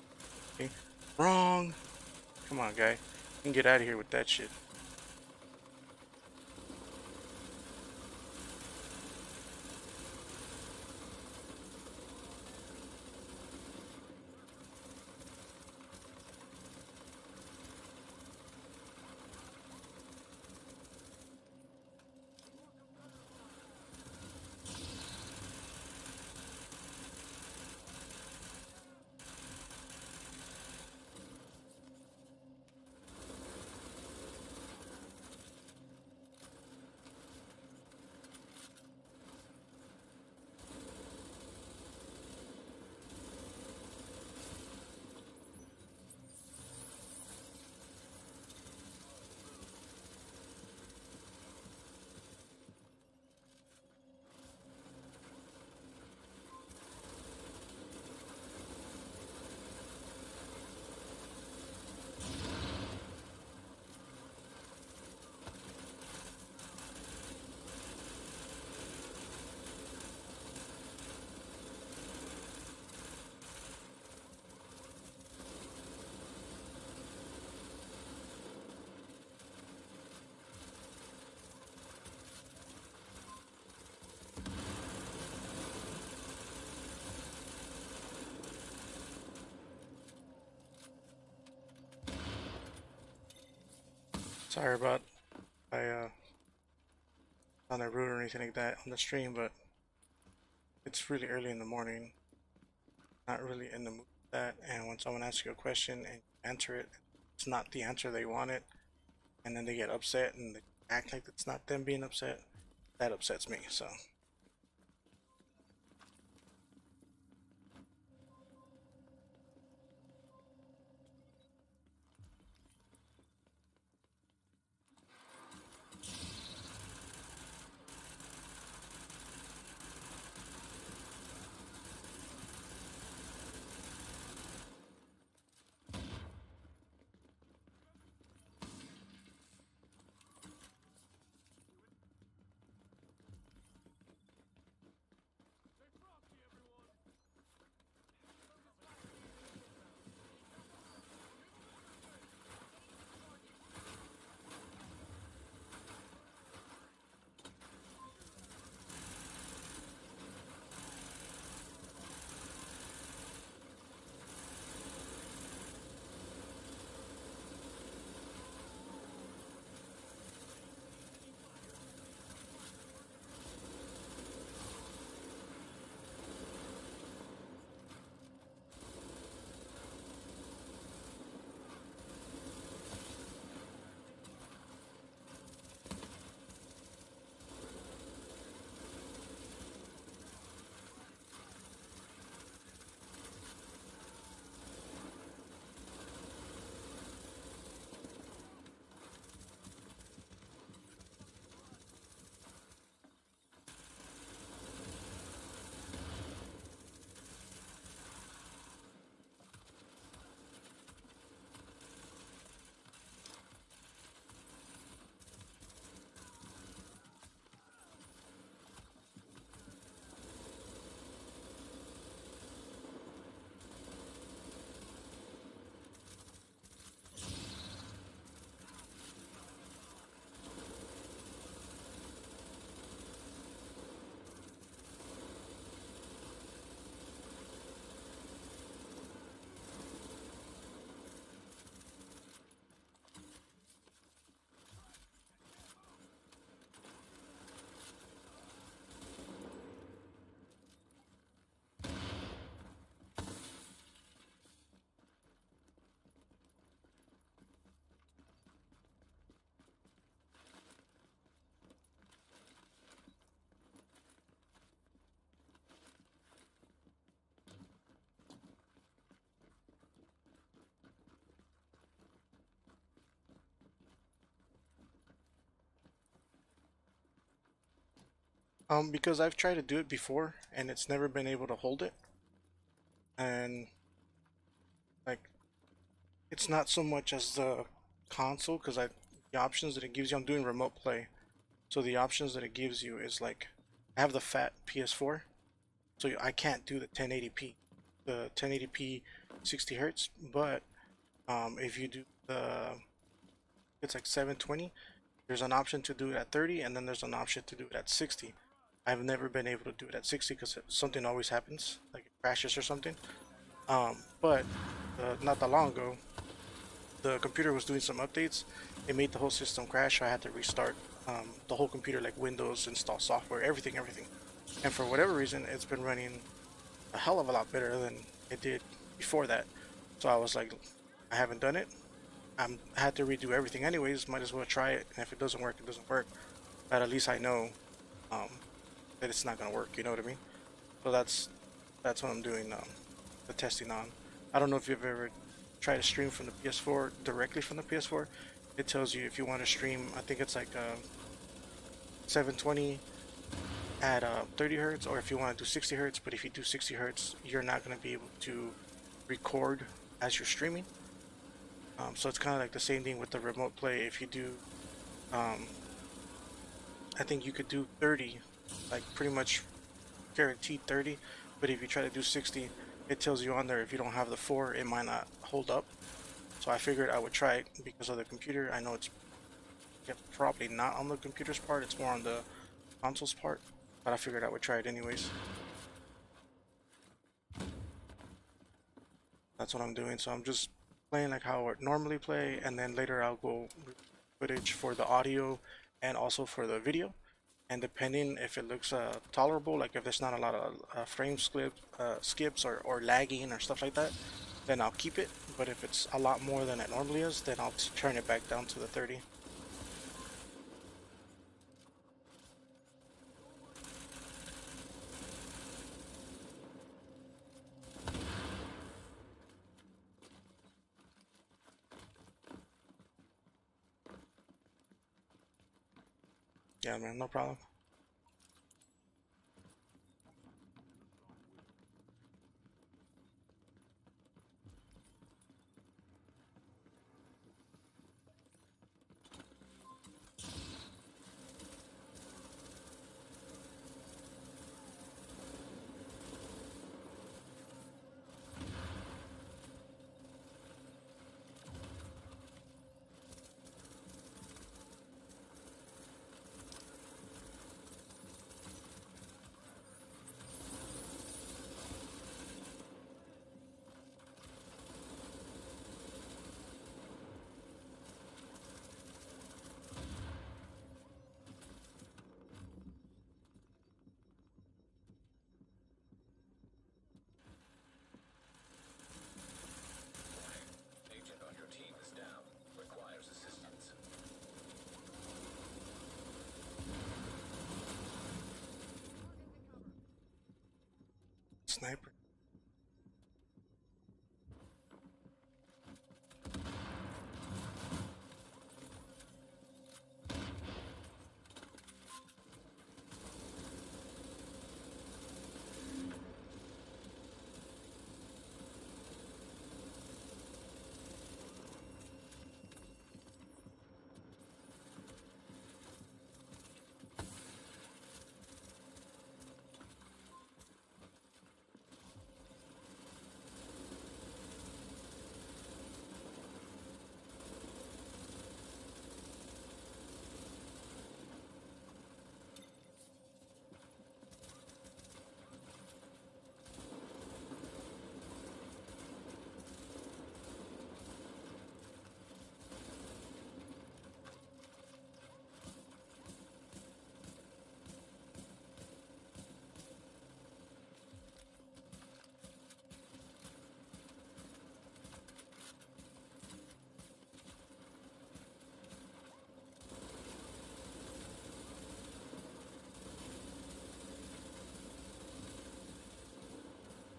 Okay? Wrong. Come on, guy. You can get out of here with that shit. Sorry about I on a rude or anything like that on the stream, but it's really early in the morning. Not really in the mood for that. And when someone asks you a question and you answer it, it's not the answer they wanted, and then they get upset and they act like it's not them being upset. That upsets me. So. Because I've tried to do it before and it's never been able to hold it, and like it's not so much as the console, because the options that it gives you, I'm doing remote play, so the options that it gives you is like I have the fat PS4, so I can't do the 1080p, the 1080p 60 hertz, but if you do it's like 720, there's an option to do it at 30, and then there's an option to do it at 60. I've never been able to do it at 60 because something always happens, like it crashes or something. But not that long ago, the computer was doing some updates. It made the whole system crash, so I had to restart the whole computer, like Windows, install software, everything. And for whatever reason, it's been running a hell of a lot better than it did before that. So I was like, I haven't done it. I had to redo everything anyways. Might as well try it. And if it doesn't work, it doesn't work. But at least I know um, that it's not gonna work. You know what I mean? So that's what I'm doing the testing on. I don't know if you've ever tried to stream from the PS4 directly from the PS4. It tells you if you want to stream. I think it's like 720 at 30 hertz, or if you want to do 60 hertz. But if you do 60 hertz, you're not going to be able to record as you're streaming. So it's kind of like the same thing with the remote play. If you do, I think you could do 30, like pretty much guaranteed 30. But if you try to do 60, it tells you on there if you don't have the 4, it might not hold up. So I figured I would try it because of the computer. I know it's probably not on the computer's part, it's more on the console's part, but I figured I would try it anyways. That's what I'm doing. So I'm just playing like how I would normally play, and then later I'll go footage for the audio and also for the video. And depending if it looks tolerable, like if there's not a lot of skips or lagging or stuff like that, then I'll keep it. But if it's a lot more than it normally is, then I'll turn it back down to the 30. Yeah, man, no problem. Agent on your team is down. Requires assistance. Sniper.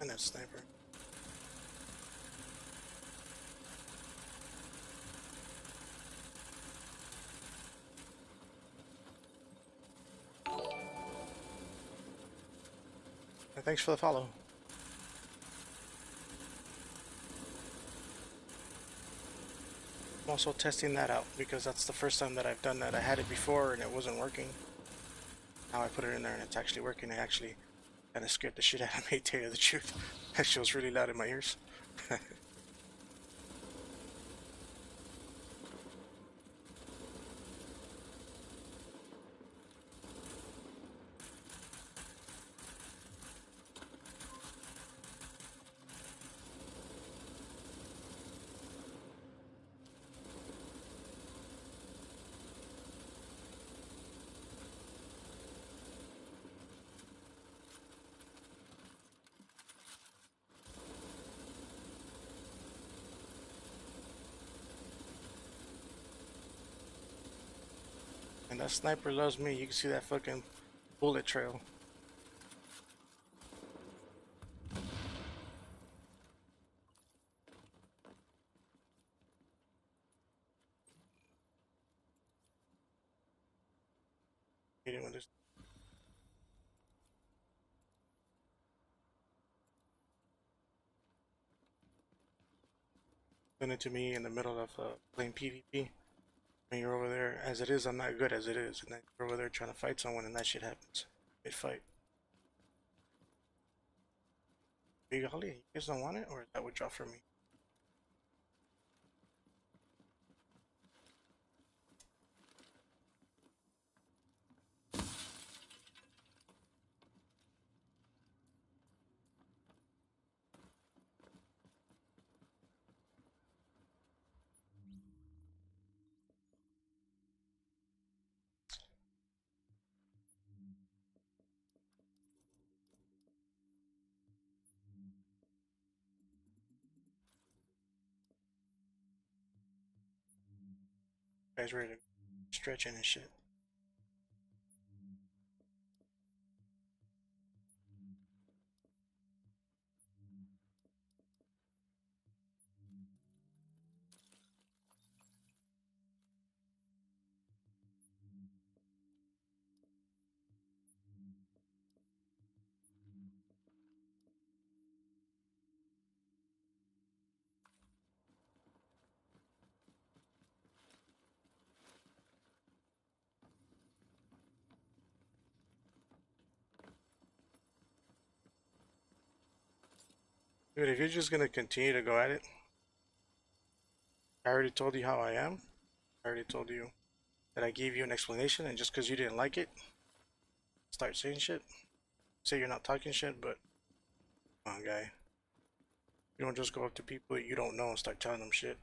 And that sniper. And thanks for the follow. I'm also testing that out because that's the first time that I've done that. I had it before and it wasn't working. Now I put it in there and it's actually working. It actually kind of scared the shit out of me, to tell you the truth. That shit was really loud in my ears. And that sniper loves me. You can see that fucking bullet trail. Hate it when there's doing it to me in the middle of playing PvP. When you're over there, as it is, I'm not good as it is, and then you're over there trying to fight someone, and that shit happens mid fight. Big Holly, you guys don't want it, or that would drop for me? Guys ready to stretching and shit. Dude, if you're just gonna continue to go at it, I already told you how I am. I already told you that I gave you an explanation, and just because you didn't like it, start saying shit. Say you're not talking shit, but come on, guy. You don't just go up to people that you don't know and start telling them shit.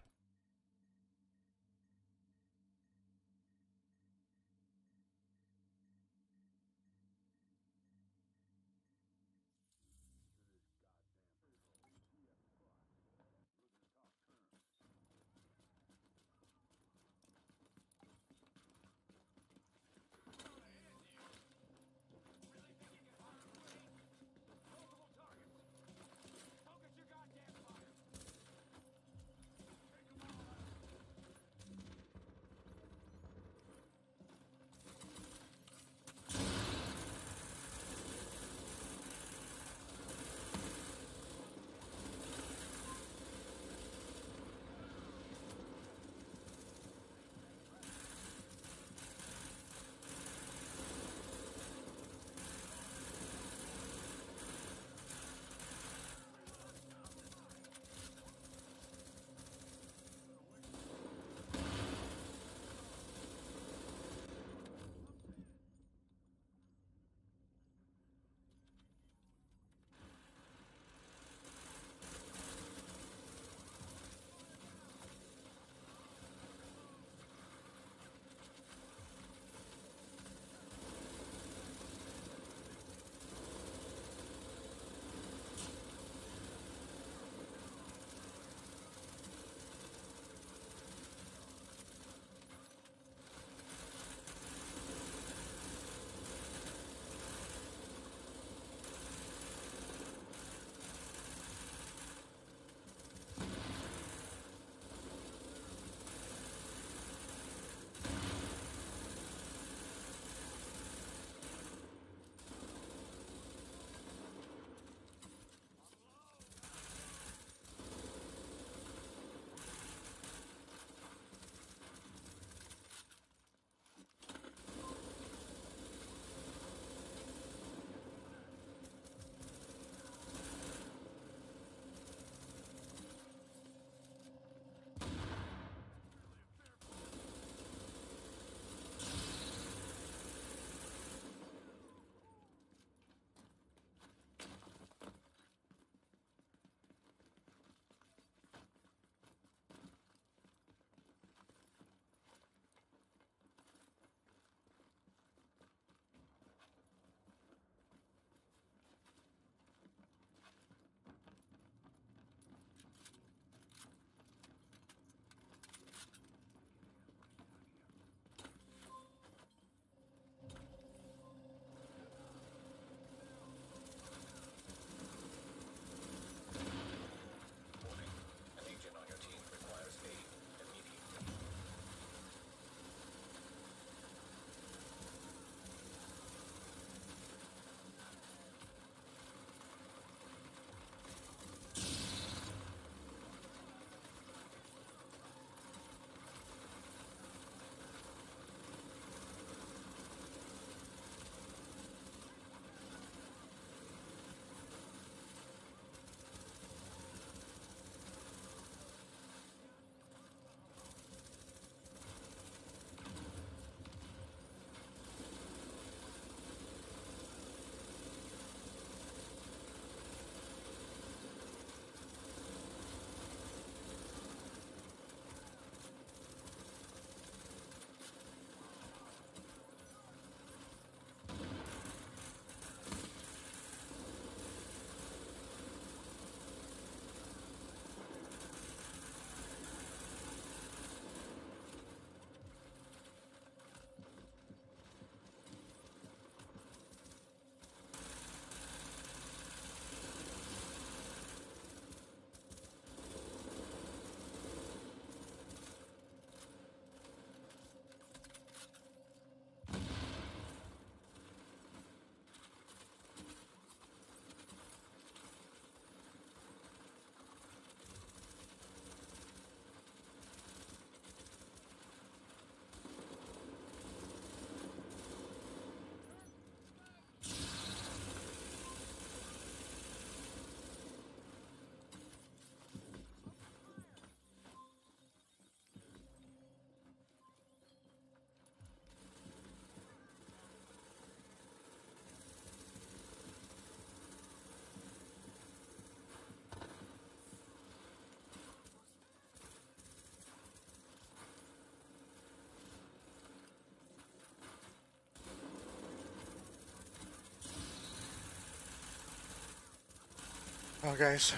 Oh, guys,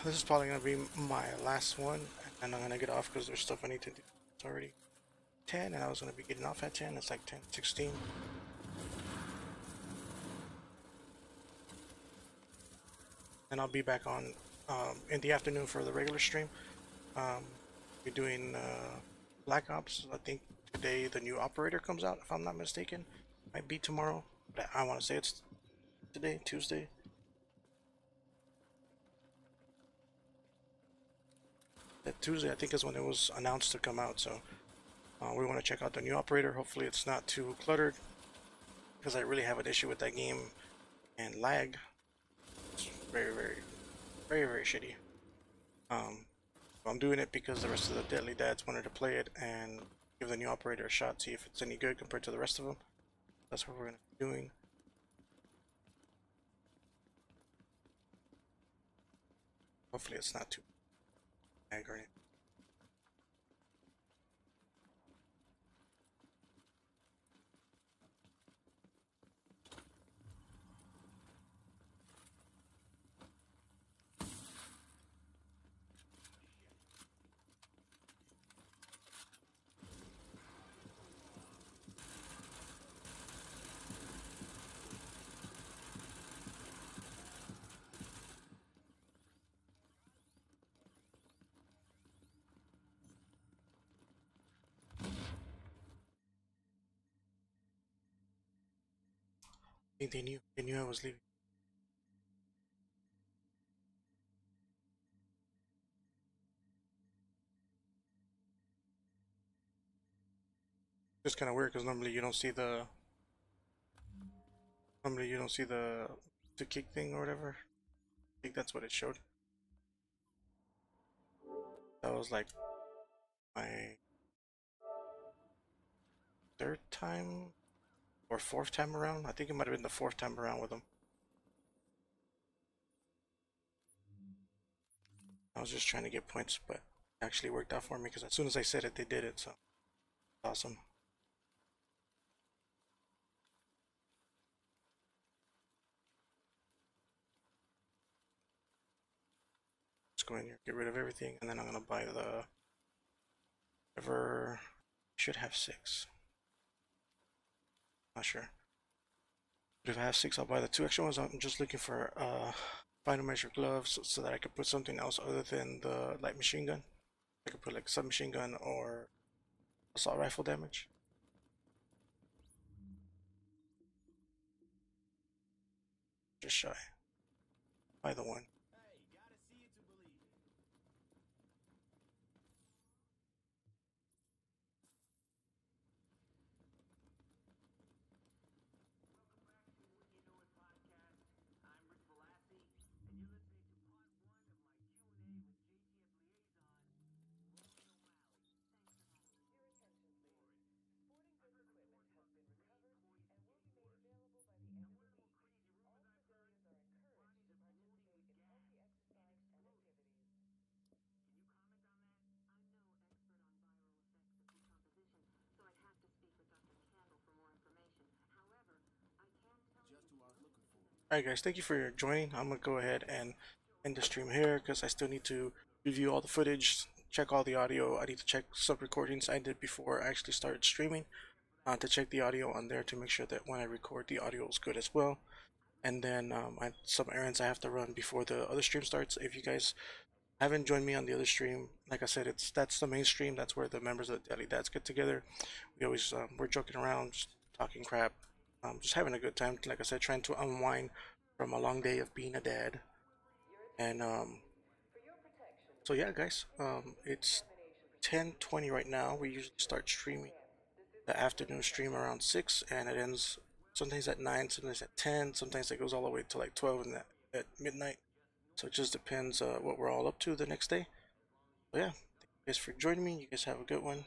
this is probably gonna be my last one, and I'm gonna get off because there's stuff I need to do. It's already 10, and I was gonna be getting off at 10. It's like 10:16. And I'll be back on in the afternoon for the regular stream. Um, we're doing Black Ops. I think today the new operator comes out, if I'm not mistaken. Might be tomorrow, but I want to say it's today, Tuesday. That Tuesday, I think, is when it was announced to come out. So we want to check out the new operator. Hopefully, it's not too cluttered, because I really have an issue with that game and lag. It's very, very, very, very shitty. I'm doing it because the rest of the Deadly Dads wanted to play it and give the new operator a shot, see if it's any good compared to the rest of them. That's what we're going to be doing. Hopefully it's not too lag or anything. I think they knew I was leaving. It's kind of weird because normally you don't see the kick thing or whatever. I think that's what it showed. That was like my third time or fourth time around. I think it might have been the fourth time around with them. I was just trying to get points, but it actually worked out for me because as soon as I said it, they did it. So awesome. Let's go in here, get rid of everything, and then I'm gonna buy the ever should have 6. Not sure. But if I have 6, I'll buy the 2 extra ones. I'm just looking for final measure gloves so that I could put something else other than the light machine gun. I could put like submachine gun or assault rifle damage. Just shy. Buy the 1. Alright guys, thank you for joining. I'm gonna go ahead and end the stream here because I still need to review all the footage, check all the audio. I need to check sub recordings I did before I actually started streaming, to check the audio on there to make sure that when I record the audio is good as well. And then some errands I have to run before the other stream starts. If you guys haven't joined me on the other stream, like I said, that's the main stream. That's where the members of the Daily Dads get together. We always we're joking around, just talking crap, just having a good time. Like I said, trying to unwind from a long day of being a dad. And so yeah, guys, it's 10:20 right now. We usually start streaming the afternoon stream around 6, and it ends sometimes at 9, sometimes at 10, sometimes it goes all the way to like 12 and at midnight. So it just depends what we're all up to the next day. But yeah, thank you guys for joining me. You guys have a good one.